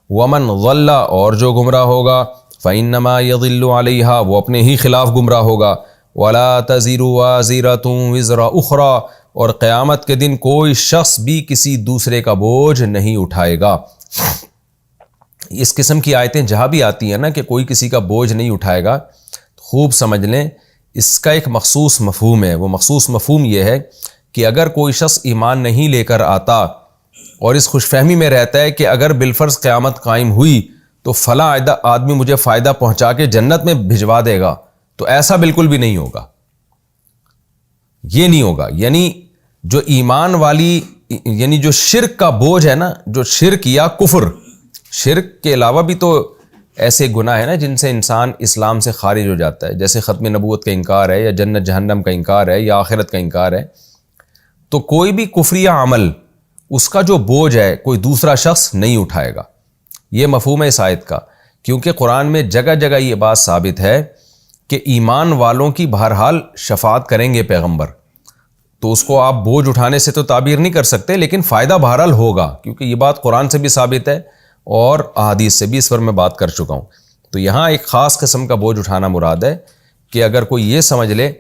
ومن ضل اور جو گمراہ ہوگا فإنما يضل علیہا وہ اپنے ہی خلاف گمراہ ہوگا ولا تزر وازرۃ وزر اخرى اور قیامت کے دن کوئی شخص بھی کسی دوسرے کا بوجھ نہیں اٹھائے گا۔ اس قسم کی آیتیں جہاں بھی آتی ہیں نا کہ کوئی کسی کا بوجھ نہیں اٹھائے گا، خوب سمجھ لیں اس کا ایک مخصوص مفہوم ہے۔ وہ مخصوص مفہوم یہ ہے کہ اگر کوئی شخص ایمان نہیں لے کر آتا اور اس خوش فہمی میں رہتا ہے کہ اگر بالفرض قیامت قائم ہوئی تو فلاں آدمی مجھے فائدہ پہنچا کے جنت میں بھجوا دے گا، تو ایسا بالکل بھی نہیں ہوگا، یہ نہیں ہوگا۔ یعنی جو ایمان والی یعنی جو شرک کا بوجھ ہے نا، جو شرک یا کفر، شرک کے علاوہ بھی تو ایسے گناہ ہیں نا جن سے انسان اسلام سے خارج ہو جاتا ہے، جیسے ختم نبوت کا انکار ہے یا جنت جہنم کا انکار ہے یا آخرت کا انکار ہے۔ تو کوئی بھی کفریہ عمل اس کا جو بوجھ ہے کوئی دوسرا شخص نہیں اٹھائے گا، یہ مفہوم ہے اس آیت کا، کیونکہ قرآن میں جگہ جگہ یہ بات ثابت ہے کہ ایمان والوں کی بہرحال شفاعت کریں گے پیغمبر، تو اس کو آپ بوجھ اٹھانے سے تو تعبیر نہیں کر سکتے، لیکن فائدہ بہرحال ہوگا، کیونکہ یہ بات قرآن سے بھی ثابت ہے اور احادیث سے بھی، اس پر میں بات کر چکا ہوں۔ تو یہاں ایک خاص قسم کا بوجھ اٹھانا مراد ہے کہ اگر کوئی یہ سمجھ لے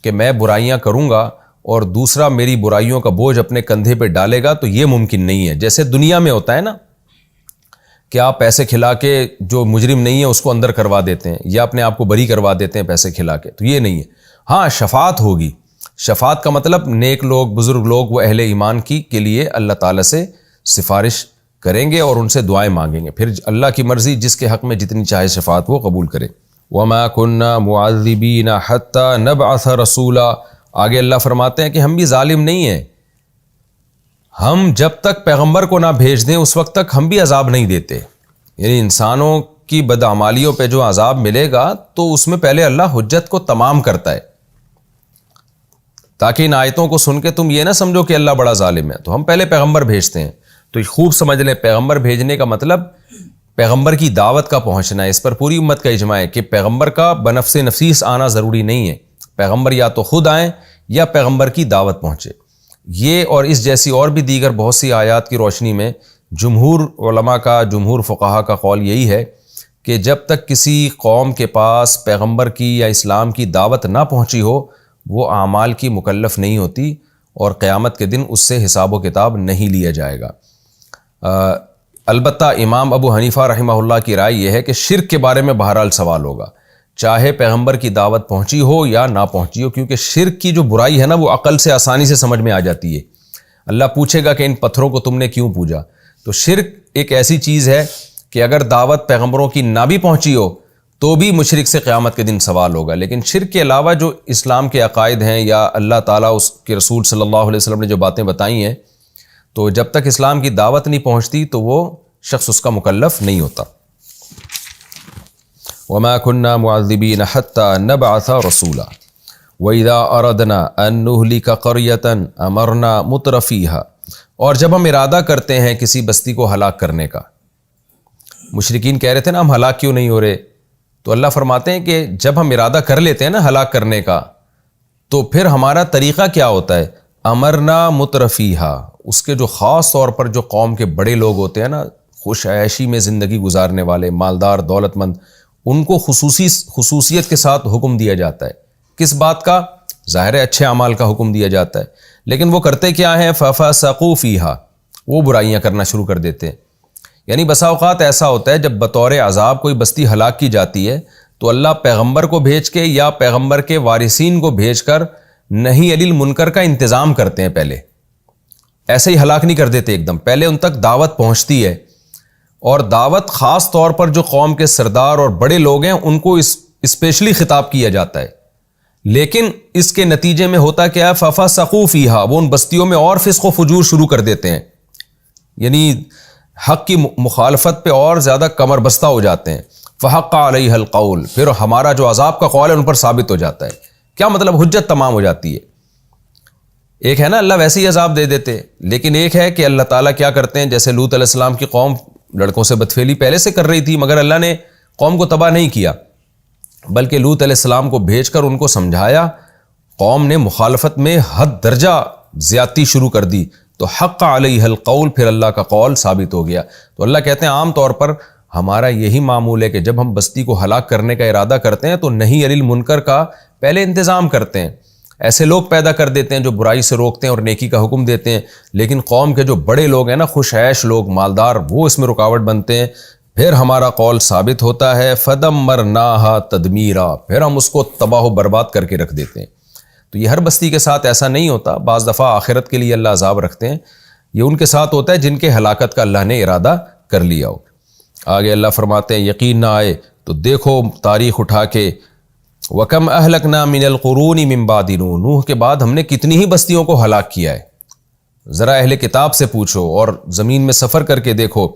کہ میں برائیاں کروں گا اور دوسرا میری برائیوں کا بوجھ اپنے کندھے پہ ڈالے گا، تو یہ ممکن نہیں ہے۔ جیسے دنیا میں ہوتا ہے نا کہ آپ پیسے کھلا کے جو مجرم نہیں ہے اس کو اندر کروا دیتے ہیں یا اپنے آپ کو بری کروا دیتے ہیں پیسے کھلا کے، تو یہ نہیں ہے۔ ہاں شفاعت ہوگی، شفاعت کا مطلب نیک لوگ، بزرگ لوگ، وہ اہل ایمان کے لیے اللہ تعالیٰ سے سفارش کریں گے اور ان سے دعائیں مانگیں گے، پھر اللہ کی مرضی جس کے حق میں جتنی چاہے شفاعت وہ قبول کرے۔ وَمَا كُنَّا مُعَذِّبِينَ حَتَّى نَبْعَثَ رَسُولًا، آگے اللہ فرماتے ہیں کہ ہم بھی ظالم نہیں ہیں، ہم جب تک پیغمبر کو نہ بھیج دیں اس وقت تک ہم بھی عذاب نہیں دیتے۔ یعنی انسانوں کی بدعمالیوں پہ جو عذاب ملے گا تو اس میں پہلے اللہ حجت کو تمام کرتا ہے، تاکہ ان آیتوں کو سن کے تم یہ نہ سمجھو کہ اللہ بڑا ظالم ہے، تو ہم پہلے پیغمبر بھیجتے ہیں۔ تو خوب سمجھ لیں پیغمبر بھیجنے کا مطلب پیغمبر کی دعوت کا پہنچنا ہے۔ اس پر پوری امت کا اجماع ہے کہ پیغمبر کا بنفس نفیس آنا ضروری نہیں ہے، پیغمبر یا تو خود آئیں یا پیغمبر کی دعوت پہنچے۔ یہ اور اس جیسی اور بھی دیگر بہت سی آیات کی روشنی میں جمہور علماء کا، جمہور فقہا کا قول یہی ہے کہ جب تک کسی قوم کے پاس پیغمبر کی یا اسلام کی دعوت نہ پہنچی ہو وہ اعمال کی مکلف نہیں ہوتی اور قیامت کے دن اس سے حساب و کتاب نہیں لیا جائے گا۔ البتہ امام ابو حنیفہ رحمہ اللہ کی رائے یہ ہے کہ شرک کے بارے میں بہرحال سوال ہوگا، چاہے پیغمبر کی دعوت پہنچی ہو یا نہ پہنچی ہو، کیونکہ شرک کی جو برائی ہے نا وہ عقل سے آسانی سے سمجھ میں آ جاتی ہے۔ اللہ پوچھے گا کہ ان پتھروں کو تم نے کیوں پوجا؟ تو شرک ایک ایسی چیز ہے کہ اگر دعوت پیغمبروں کی نہ بھی پہنچی ہو تو بھی مشرک سے قیامت کے دن سوال ہوگا۔ لیکن شرک کے علاوہ جو اسلام کے عقائد ہیں یا اللہ تعالیٰ اس کے رسول صلی اللہ علیہ وسلم نے جو باتیں بتائی ہیں، تو جب تک اسلام کی دعوت نہیں پہنچتی تو وہ شخص اس کا مکلف نہیں ہوتا۔ وَمَا كُنَّا مُعَذِّبِينَ حَتَّى نَبْعَثَ رَسُولًا وَإِذَا أَرَدْنَا أَن نُهْلِكَ قَرْيَةً أَمَرْنَا مُتْرَفِيهَا، اور جب ہم ارادہ کرتے ہیں کسی بستی کو ہلاک کرنے کا، مشرکین کہہ رہے تھے نا ہم ہلاک کیوں نہیں ہو رہے، تو اللہ فرماتے ہیں کہ جب ہم ارادہ کر لیتے ہیں نا ہلاک کرنے کا تو پھر ہمارا طریقہ کیا ہوتا ہے، امرنا مترفیہا، اس کے جو خاص طور پر جو قوم کے بڑے لوگ ہوتے ہیں نا، خوش عیشی میں زندگی گزارنے والے، مالدار، دولت مند، ان کو خصوصیت کے ساتھ حکم دیا جاتا ہے۔ کس بات کا؟ ظاہر ہے اچھے اعمال کا حکم دیا جاتا ہے، لیکن وہ کرتے کیا ہیں؟ فَفَسَقُوا فِيهَا، وہ برائیاں کرنا شروع کر دیتے ہیں۔ یعنی بسا اوقات ایسا ہوتا ہے جب بطور عذاب کوئی بستی ہلاک کی جاتی ہے تو اللہ پیغمبر کو بھیج کے یا پیغمبر کے وارثین کو بھیج کر نہی علی المنکر کا انتظام کرتے ہیں، پہلے ایسے ہی ہلاک نہیں کر دیتے ایک دم، پہلے ان تک دعوت پہنچتی ہے، اور دعوت خاص طور پر جو قوم کے سردار اور بڑے لوگ ہیں ان کو اسپیشلی خطاب کیا جاتا ہے۔ لیکن اس کے نتیجے میں ہوتا کیا ہے؟ فَفَسَقُوا فِيهَا، وہ ان بستیوں میں اور فسق و فجور شروع کر دیتے ہیں، یعنی حق کی مخالفت پہ اور زیادہ کمر بستہ ہو جاتے ہیں۔ فَحَقَّ عَلَيْهَا الْقَوْلُ، پھر ہمارا جو عذاب کا قول ہے ان پر ثابت ہو جاتا ہے۔ کیا مطلب؟ حجت تمام ہو جاتی ہے۔ ایک ہے نا اللہ ویسے ہی عذاب دے دیتے، لیکن ایک ہے کہ اللہ تعالیٰ کیا کرتے ہیں، جیسے لوط علیہ السلام کی قوم لڑکوں سے بدفعلی پہلے سے کر رہی تھی، مگر اللہ نے قوم کو تباہ نہیں کیا، بلکہ لوط علیہ السلام کو بھیج کر ان کو سمجھایا۔ قوم نے مخالفت میں حد درجہ زیادتی شروع کر دی تو حق علیہ القول، پھر اللہ کا قول ثابت ہو گیا۔ تو اللہ کہتے ہیں عام طور پر ہمارا یہی معمول ہے کہ جب ہم بستی کو ہلاک کرنے کا ارادہ کرتے ہیں تو نہی عن المنکر کا پہلے انتظام کرتے ہیں، ایسے لوگ پیدا کر دیتے ہیں جو برائی سے روکتے ہیں اور نیکی کا حکم دیتے ہیں، لیکن قوم کے جو بڑے لوگ ہیں نا، خوش عیش لوگ، مالدار، وہ اس میں رکاوٹ بنتے ہیں۔ پھر ہمارا قول ثابت ہوتا ہے، فدمرناہا تدمیرا، پھر ہم اس کو تباہ و برباد کر کے رکھ دیتے ہیں۔ تو یہ ہر بستی کے ساتھ ایسا نہیں ہوتا، بعض دفعہ آخرت کے لیے اللہ عذاب رکھتے ہیں، یہ ان کے ساتھ ہوتا ہے جن کے ہلاکت کا اللہ نے ارادہ کر لیا ہو۔ آگے اللہ فرماتے ہیں یقین نہ آئے تو دیکھو تاریخ اٹھا کے، وَكَمْ أَهْلَكْنَا مِنَ الْقُرُونِ مِنْ بَعْدِ نوح، نوح کے بعد ہم نے کتنی ہی بستیوں کو ہلاک کیا ہے۔ ذرا اہل کتاب سے پوچھو اور زمین میں سفر کر کے دیکھو،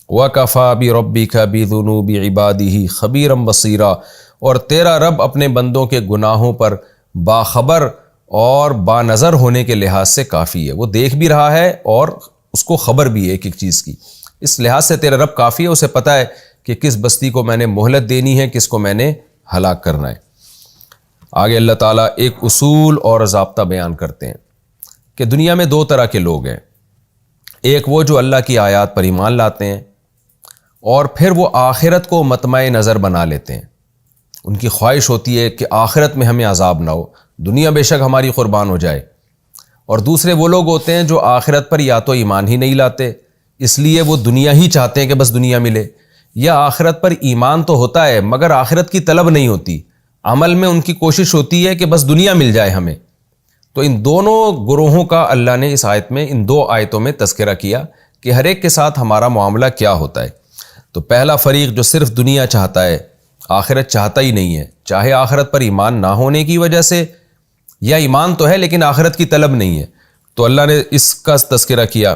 وَكَفَى بِرَبِّكَ بِذُنُوبِ عِبَادِهِ خَبِيرًا بَصِيرًا، اور تیرا رب اپنے بندوں کے گناہوں پر باخبر اور با نظر ہونے کے لحاظ سے کافی ہے، وہ دیکھ بھی رہا ہے اور اس کو خبر بھی ہے ایک ایک چیز کی، اس لحاظ سے تیرا رب کافی ہے، اسے پتہ ہے کہ کس بستی کو میں نے مہلت دینی ہے، کس کو میں نے ہلاک کرنا ہے۔ آگے اللہ تعالیٰ ایک اصول اور ضابطہ بیان کرتے ہیں کہ دنیا میں دو طرح کے لوگ ہیں، ایک وہ جو اللہ کی آیات پر ایمان لاتے ہیں اور پھر وہ آخرت کو مطمع نظر بنا لیتے ہیں، ان کی خواہش ہوتی ہے کہ آخرت میں ہمیں عذاب نہ ہو، دنیا بے شک ہماری قربان ہو جائے۔ اور دوسرے وہ لوگ ہوتے ہیں جو آخرت پر یا تو ایمان ہی نہیں لاتے، اس لیے وہ دنیا ہی چاہتے ہیں کہ بس دنیا ملے، یا آخرت پر ایمان تو ہوتا ہے مگر آخرت کی طلب نہیں ہوتی، عمل میں ان کی کوشش ہوتی ہے کہ بس دنیا مل جائے ہمیں۔ تو ان دونوں گروہوں کا اللہ نے اس آیت میں، ان دو آیتوں میں تذکرہ کیا کہ ہر ایک کے ساتھ ہمارا معاملہ کیا ہوتا ہے۔ تو پہلا فریق جو صرف دنیا چاہتا ہے، آخرت چاہتا ہی نہیں ہے، چاہے آخرت پر ایمان نہ ہونے کی وجہ سے یا ایمان تو ہے لیکن آخرت کی طلب نہیں ہے، تو اللہ نے اس کا تذکرہ کیا،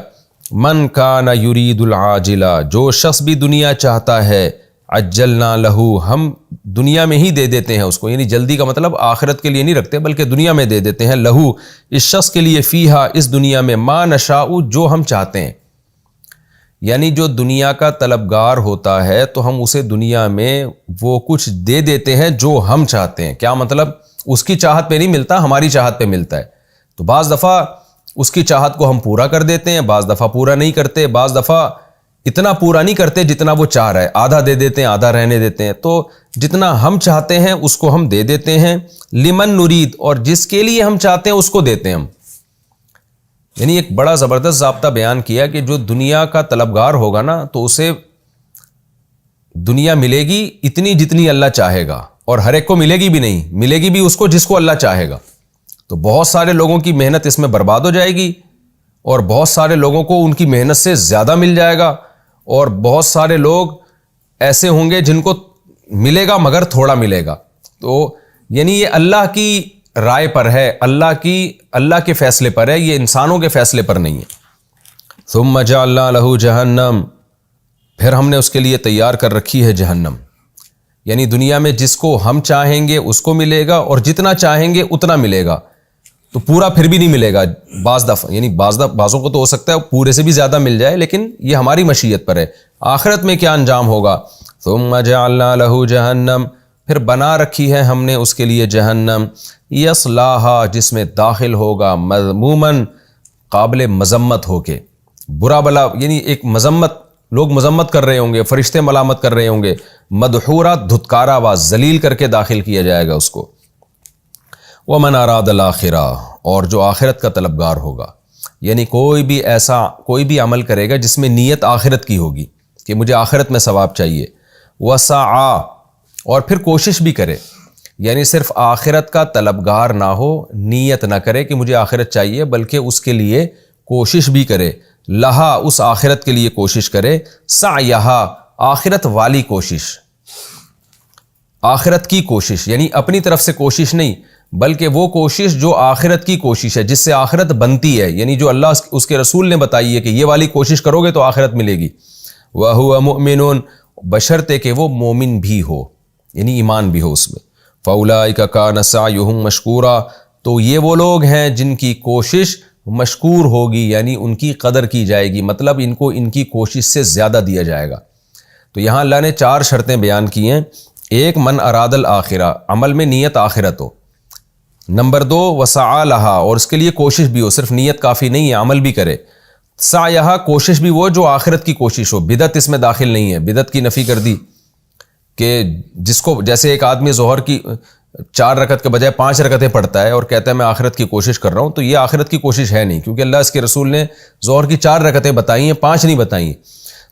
من کان یرید العاجلہ، جو شخص بھی دنیا چاہتا ہے، عجلنا لہو، ہم دنیا میں ہی دے دیتے ہیں اس کو، یعنی جلدی کا مطلب آخرت کے لیے نہیں رکھتے بلکہ دنیا میں دے دیتے ہیں، لہو اس شخص کے لیے، فیہا اس دنیا میں، ما نشاء جو ہم چاہتے ہیں، یعنی جو دنیا کا طلبگار ہوتا ہے تو ہم اسے دنیا میں وہ کچھ دے دیتے ہیں جو ہم چاہتے ہیں۔ کیا مطلب؟ اس کی چاہت پہ نہیں ملتا، ہماری چاہت پہ ملتا ہے۔ تو بعض دفعہ اس کی چاہت کو ہم پورا کر دیتے ہیں، بعض دفعہ پورا نہیں کرتے، بعض دفعہ اتنا پورا نہیں کرتے جتنا وہ چاہ رہا ہے، آدھا دے دیتے ہیں، آدھا رہنے دیتے ہیں۔ تو جتنا ہم چاہتے ہیں اس کو ہم دے دیتے ہیں، لمن نرید، اور جس کے لیے ہم چاہتے ہیں اس کو دیتے ہیں ہم۔ یعنی ایک بڑا زبردست ضابطہ بیان کیا کہ جو دنیا کا طلبگار ہوگا نا تو اسے دنیا ملے گی اتنی جتنی اللہ چاہے گا، اور ہر ایک کو ملے گی بھی نہیں، ملے گی بھی اس کو جس کو اللہ چاہے گا۔ تو بہت سارے لوگوں کی محنت اس میں برباد ہو جائے گی، اور بہت سارے لوگوں کو ان کی محنت سے زیادہ مل جائے گا، اور بہت سارے لوگ ایسے ہوں گے جن کو ملے گا مگر تھوڑا ملے گا۔ تو یعنی یہ اللہ کی رائے پر ہے، اللہ کے فیصلے پر ہے، یہ انسانوں کے فیصلے پر نہیں ہے۔ ثم جعلنا لہ جہنم، پھر ہم نے اس کے لیے تیار کر رکھی ہے جہنم، یعنی دنیا میں جس کو ہم چاہیں گے اس کو ملے گا، اور جتنا چاہیں گے اتنا ملے گا، تو پورا پھر بھی نہیں ملے گا بعض دفعہ، یعنی بعضوں کو تو ہو سکتا ہے پورے سے بھی زیادہ مل جائے، لیکن یہ ہماری مشیت پر ہے۔ آخرت میں کیا انجام ہوگا؟ ثم جعلنا لہ جہنم، پھر بنا رکھی ہے ہم نے اس کے لیے جہنم، یصلاھا جس میں داخل ہوگا، مذموماً قابل مذمت ہو کے، برا بلا، یعنی ایک مذمت، لوگ مذمت کر رہے ہوں گے، فرشتے ملامت کر رہے ہوں گے، مدحورا دھتکارا ہوا، ذلیل کر کے داخل کیا جائے گا اس کو۔ ومن اراد الاخرہ، اور جو آخرت کا طلبگار ہوگا، یعنی کوئی بھی عمل کرے گا جس میں نیت آخرت کی ہوگی کہ مجھے آخرت میں ثواب چاہیے، وسعی، اور پھر کوشش بھی کرے، یعنی صرف آخرت کا طلبگار نہ ہو، نیت نہ کرے کہ مجھے آخرت چاہیے، بلکہ اس کے لیے کوشش بھی کرے، لہا اس آخرت کے لیے کوشش کرے، سعیہا آخرت والی کوشش، آخرت کی کوشش، یعنی اپنی طرف سے کوشش نہیں بلکہ وہ کوشش جو آخرت کی کوشش ہے، جس سے آخرت بنتی ہے، یعنی جو اللہ اس کے رسول نے بتائی ہے کہ یہ والی کوشش کرو گے تو آخرت ملے گی۔ وَهُوَ مُؤْمِنٌ، بشرطے کہ وہ مومن بھی ہو، یعنی ایمان بھی ہو اس میں۔ فَأُولَٰئِكَ كَانَ سَعْيُهُمْ مَشْكُورًا، تو یہ وہ لوگ ہیں جن کی کوشش مشکور ہوگی، یعنی ان کی قدر کی جائے گی، مطلب ان کو ان کی کوشش سے زیادہ دیا جائے گا۔ تو یہاں اللہ نے 4 شرطیں بیان کی ہیں۔ ایک، من اراد الاخرہ، عمل میں نیت آخرت ہو۔ نمبر 2، وسعی لہا، اور اس کے لیے کوشش بھی ہو، صرف نیت کافی نہیں ہے، عمل بھی کرے۔ سعیہا کوشش بھی وہ جو آخرت کی کوشش ہو، بدعت اس میں داخل نہیں ہے، بدعت کی نفی کر دی کہ جس کو جیسے ایک آدمی ظہر کی 4 رکعت کے بجائے 5 رکعتیں پڑھتا ہے اور کہتا ہے میں آخرت کی کوشش کر رہا ہوں، تو یہ آخرت کی کوشش ہے نہیں، کیونکہ اللہ اس کے رسول نے ظہر کی 4 رکعتیں بتائی ہیں، 5 نہیں بتائی ہیں۔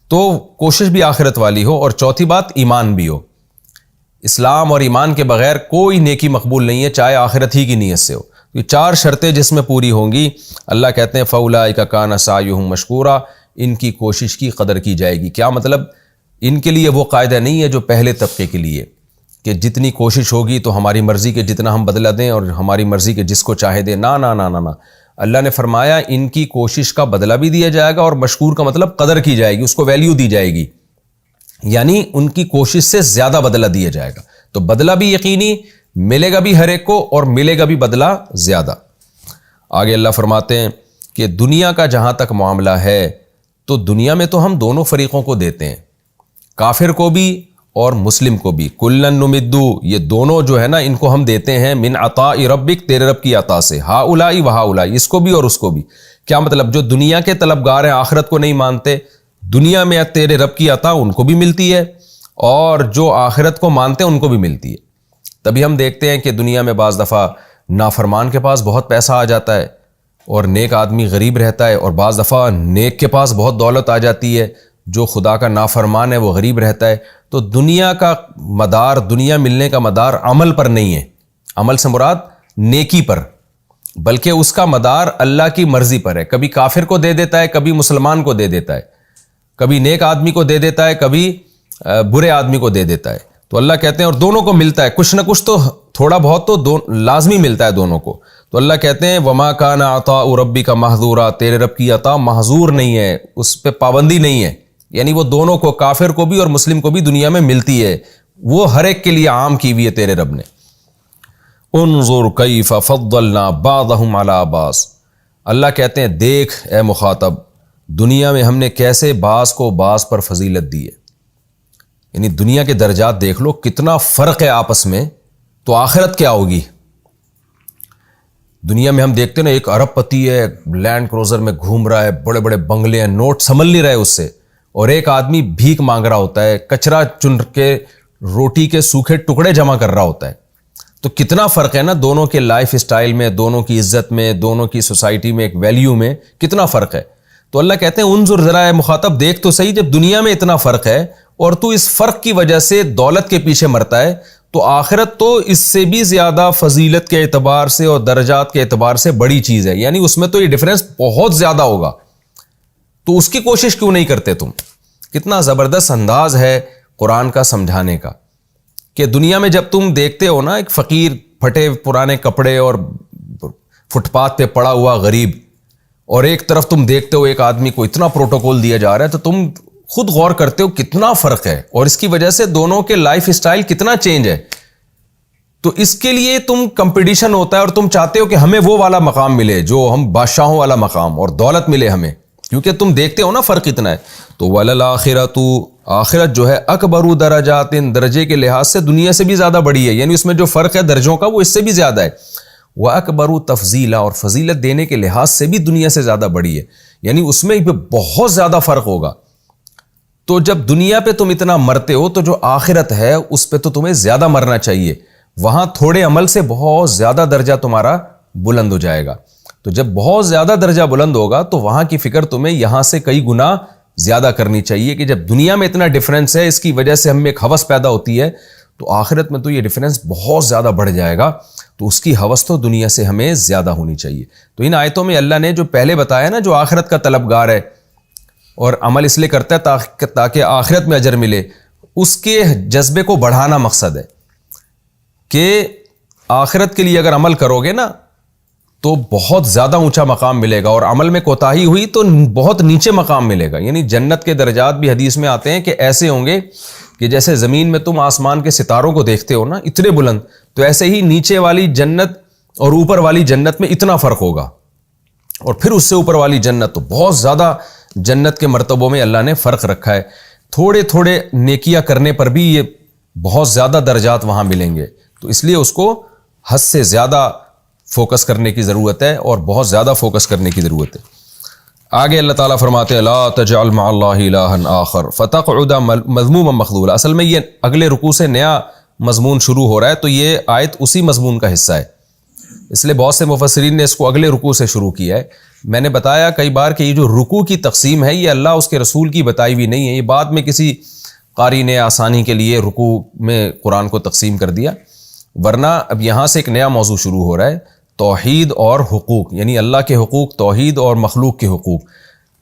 تو کوشش بھی آخرت والی ہو، اور چوتھی بات ایمان بھی ہو۔ اسلام اور ایمان کے بغیر کوئی نیکی مقبول نہیں ہے، چاہے آخرت ہی کی نیت سے ہو۔ یہ 4 شرطیں جس میں پوری ہوں گی، اللہ کہتے ہیں فَأُولَٰئِكَ كَانَ سَعْيُهُم مَشْكُورًا، ان کی کوشش کی قدر کی جائے گی۔ کیا مطلب؟ ان کے لیے وہ قاعدہ نہیں ہے جو پہلے طبقے کے لیے کہ جتنی کوشش ہوگی تو ہماری مرضی کے جتنا ہم بدلہ دیں اور ہماری مرضی کے جس کو چاہے دیں۔ نا نا نا نا نا، اللہ نے فرمایا ان کی کوشش کا بدلہ بھی دیا جائے گا، اور مشکور کا مطلب قدر کی جائے گی، اس کو ویلیو دی جائے گی، یعنی ان کی کوشش سے زیادہ بدلہ دیا جائے گا۔ تو بدلہ بھی یقینی ملے گا بھی ہر ایک کو، اور ملے گا بھی بدلہ زیادہ۔ آگے اللہ فرماتے ہیں کہ دنیا کا جہاں تک معاملہ ہے تو دنیا میں تو ہم دونوں فریقوں کو دیتے ہیں، کافر کو بھی اور مسلم کو بھی۔ کلن نمدو، یہ دونوں جو ہے نا ان کو ہم دیتے ہیں من عطاء ربک، تیرے رب کی عطا سے، ہاؤلائی و ہاؤلائی، اس کو بھی اور اس کو بھی۔ کیا مطلب؟ جو دنیا کے طلبگار ہیں، آخرت کو نہیں مانتے، دنیا میں تیرے رب کی عطا ان کو بھی ملتی ہے، اور جو آخرت کو مانتے ہیں ان کو بھی ملتی ہے۔ تبھی ہم دیکھتے ہیں کہ دنیا میں بعض دفعہ نافرمان کے پاس بہت پیسہ آ جاتا ہے اور نیک آدمی غریب رہتا ہے، اور بعض دفعہ نیک کے پاس بہت دولت آ جاتی ہے، جو خدا کا نافرمان ہے وہ غریب رہتا ہے۔ تو دنیا کا مدار، دنیا ملنے کا مدار عمل پر نہیں ہے، عمل سے مراد نیکی پر، بلکہ اس کا مدار اللہ کی مرضی پر ہے۔ کبھی کافر کو دے دیتا ہے، کبھی مسلمان کو دے دیتا ہے، کبھی نیک آدمی کو دے دیتا ہے، کبھی برے آدمی کو دے دیتا ہے۔ تو اللہ کہتے ہیں اور دونوں کو ملتا ہے، کچھ نہ کچھ تو تھوڑا بہت تو لازمی ملتا ہے دونوں کو۔ تو اللہ کہتے ہیں وما کان عطاء ربک محظورا، تیرے رب کی عطا محظور نہیں ہے، اس پہ پابندی نہیں ہے، یعنی وہ دونوں کو، کافر کو بھی اور مسلم کو بھی دنیا میں ملتی ہے، وہ ہر ایک کے لیے عام کی ہوئی ہے تیرے رب نے۔ انظر کیف فضلنا بعضهم علی بعض، اللہ کہتے ہیں دیکھ اے مخاطب، دنیا میں ہم نے کیسے بعض کو بعض پر فضیلت دی ہے، یعنی دنیا کے درجات دیکھ لو کتنا فرق ہے آپس میں، تو آخرت کیا ہوگی؟ دنیا میں ہم دیکھتے ہیں نا، ایک ارب پتی ہے، لینڈ کروزر میں گھوم رہا ہے، بڑے بڑے بنگلے ہیں، نوٹ سنبھل نہیں رہے اس سے، اور ایک آدمی بھیک مانگ رہا ہوتا ہے، کچرا چن کے روٹی کے سوکھے ٹکڑے جمع کر رہا ہوتا ہے۔ تو کتنا فرق ہے نا دونوں کے لائف اسٹائل میں، دونوں کی عزت میں، دونوں کی سوسائٹی میں، ایک ویلیو میں کتنا فرق ہے۔ تو اللہ کہتے ہیں انظر ذرا اے مخاطب، دیکھ تو صحیح، جب دنیا میں اتنا فرق ہے اور تو اس فرق کی وجہ سے دولت کے پیچھے مرتا ہے، تو آخرت تو اس سے بھی زیادہ فضیلت کے اعتبار سے اور درجات کے اعتبار سے بڑی چیز ہے، یعنی اس میں تو یہ ڈیفرنس بہت زیادہ ہوگا۔ تو اس کی کوشش کیوں نہیں کرتے تم؟ کتنا زبردست انداز ہے قرآن کا سمجھانے کا، کہ دنیا میں جب تم دیکھتے ہو نا ایک فقیر، پھٹے پرانے کپڑے اور فٹ پاتھ پہ پڑا ہوا غریب، اور ایک طرف تم دیکھتے ہو ایک آدمی کو اتنا پروٹوکول دیا جا رہا ہے، تو تم خود غور کرتے ہو کتنا فرق ہے، اور اس کی وجہ سے دونوں کے لائف اسٹائل کتنا چینج ہے۔ تو اس کے لیے تم کمپٹیشن ہوتا ہے، اور تم چاہتے ہو کہ ہمیں وہ والا مقام ملے جو ہم بادشاہوں والا مقام، اور دولت ملے ہمیں، کیونکہ تم دیکھتے ہو نا فرق اتنا ہے۔ تو وَلَلْآخِرَةُ، آخرت جو ہے اکبر درجات، درجے کے لحاظ سے دنیا سے بھی زیادہ بڑی ہے، یعنی اس میں جو فرق ہے درجوں کا وہ اس سے بھی زیادہ ہے۔ وَأَكْبَرُ تَفْضِيلًا، اور فضیلت دینے کے لحاظ سے بھی دنیا سے زیادہ بڑی ہے، یعنی اس میں بہت زیادہ فرق ہوگا۔ تو جب دنیا پہ تم اتنا مرتے ہو تو جو آخرت ہے اس پہ تو تمہیں زیادہ مرنا چاہیے، وہاں تھوڑے عمل سے بہت زیادہ درجہ تمہارا بلند ہو جائے گا۔ تو جب بہت زیادہ درجہ بلند ہوگا تو وہاں کی فکر تمہیں یہاں سے کئی گنا زیادہ کرنی چاہیے، کہ جب دنیا میں اتنا ڈفرینس ہے، اس کی وجہ سے ہم میں ایک ہوس پیدا ہوتی ہے، تو آخرت میں تو یہ ڈفرینس بہت زیادہ بڑھ جائے گا، تو اس کی ہوس تو دنیا سے ہمیں زیادہ ہونی چاہیے۔ تو ان آیتوں میں اللہ نے جو پہلے بتایا نا، جو آخرت کا طلبگار ہے اور عمل اس لیے کرتا ہے تاکہ آخرت میں اجر ملے، اس کے جذبے کو بڑھانا مقصد ہے کہ آخرت کے لیے اگر عمل کرو گے نا تو بہت زیادہ اونچا مقام ملے گا، اور عمل میں کوتاہی ہوئی تو بہت نیچے مقام ملے گا۔ یعنی جنت کے درجات بھی حدیث میں آتے ہیں کہ ایسے ہوں گے کہ جیسے زمین میں تم آسمان کے ستاروں کو دیکھتے ہو نا اتنے بلند، تو ایسے ہی نیچے والی جنت اور اوپر والی جنت میں اتنا فرق ہوگا، اور پھر اس سے اوپر والی جنت، تو بہت زیادہ جنت کے مرتبوں میں اللہ نے فرق رکھا ہے۔ تھوڑے تھوڑے نیکیاں کرنے پر بھی یہ بہت زیادہ درجات وہاں ملیں گے، تو اس لیے اس کو حد سے زیادہ فوکس کرنے کی ضرورت ہے، اور بہت زیادہ فوکس کرنے کی ضرورت ہے۔ آگے اللہ تعالیٰ فرماتے ہیں لا تجعل مع اللہ الہا آخر فتقعد مذموما مخذولا. اصل میں یہ اگلے رکوع سے نیا مضمون شروع ہو رہا ہے، تو یہ آیت اسی مضمون کا حصہ ہے، اس لیے بہت سے مفسرین نے اس کو اگلے رکوع سے شروع کیا ہے. میں نے بتایا کئی بار کہ یہ جو رکوع کی تقسیم ہے یہ اللہ اس کے رسول کی بتائی ہوئی نہیں ہے، یہ بعد میں کسی قاری نے آسانی کے لیے رکوع میں قرآن کو تقسیم کر دیا، ورنہ اب یہاں سے ایک نیا موضوع شروع ہو رہا ہے، توحید اور حقوق، یعنی اللہ کے حقوق، توحید اور مخلوق کے حقوق،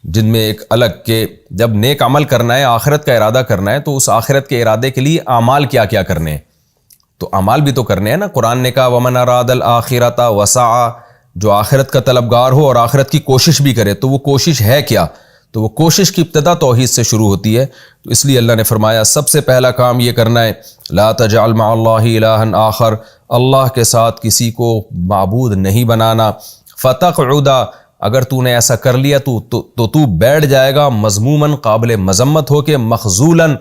جن میں ایک الگ کہ جب نیک عمل کرنا ہے، آخرت کا ارادہ کرنا ہے، تو اس آخرت کے ارادے کے لیے اعمال کیا کیا کرنے ہیں، تو اعمال بھی تو کرنے ہیں نا. قرآن نے کہا وَمَنْ أَرَادَ الْآخِرَةَ وَسَعَى، جو آخرت کا طلبگار ہو اور آخرت کی کوشش بھی کرے، تو وہ کوشش ہے کیا؟ تو وہ کوشش کی ابتدا توحید سے شروع ہوتی ہے. تو اس لیے اللہ نے فرمایا سب سے پہلا کام یہ کرنا ہے لا تجعل مع اللہ الہا آخر، اللہ کے ساتھ کسی کو معبود نہیں بنانا. فتقعد، اگر تو نے ایسا کر لیا تو بیٹھ جائے گا مذموماً، قابل مذمت ہو کے، مخذولاً،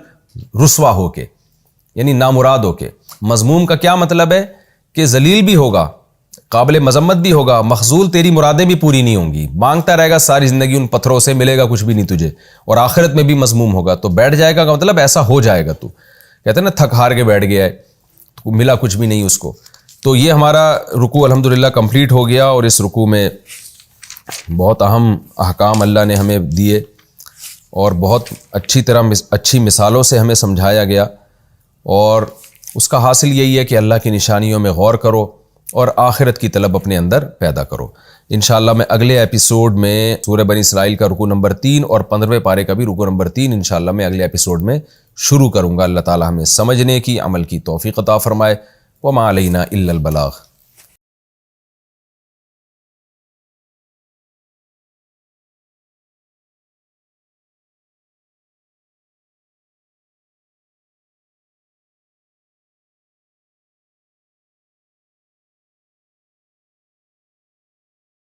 رسوا ہو کے، یعنی نامراد ہو کے. مذموم کا کیا مطلب ہے کہ ذلیل بھی ہوگا، قابل مذمت بھی ہوگا، مخذول، تیری مرادیں بھی پوری نہیں ہوں گی، مانگتا رہے گا ساری زندگی ان پتھروں سے، ملے گا کچھ بھی نہیں تجھے، اور آخرت میں بھی مذموم ہوگا. تو بیٹھ جائے گا کا مطلب ایسا ہو جائے گا، تو کہتے ہیں نا تھک ہار کے بیٹھ گیا ہے، تو ملا کچھ بھی نہیں اس کو. تو یہ ہمارا رکوع الحمدللہ کمپلیٹ ہو گیا، اور اس رکوع میں بہت اہم احکام اللہ نے ہمیں دیے، اور بہت اچھی مثالوں سے ہمیں سمجھایا گیا، اور اس کا حاصل یہی ہے کہ اللہ کی نشانیوں میں غور کرو اور آخرت کی طلب اپنے اندر پیدا کرو. انشاءاللہ میں اگلے ایپیسوڈ میں سورہ بنی اسرائیل کا رکوع نمبر 3 اور 15ویں پارے کا بھی رکوع نمبر 3 انشاءاللہ میں اگلے ایپیسوڈ میں شروع کروں گا. اللہ تعالی ہمیں سمجھنے کی، عمل کی توفیق عطا فرمائے. وما علینا الا البلاغ.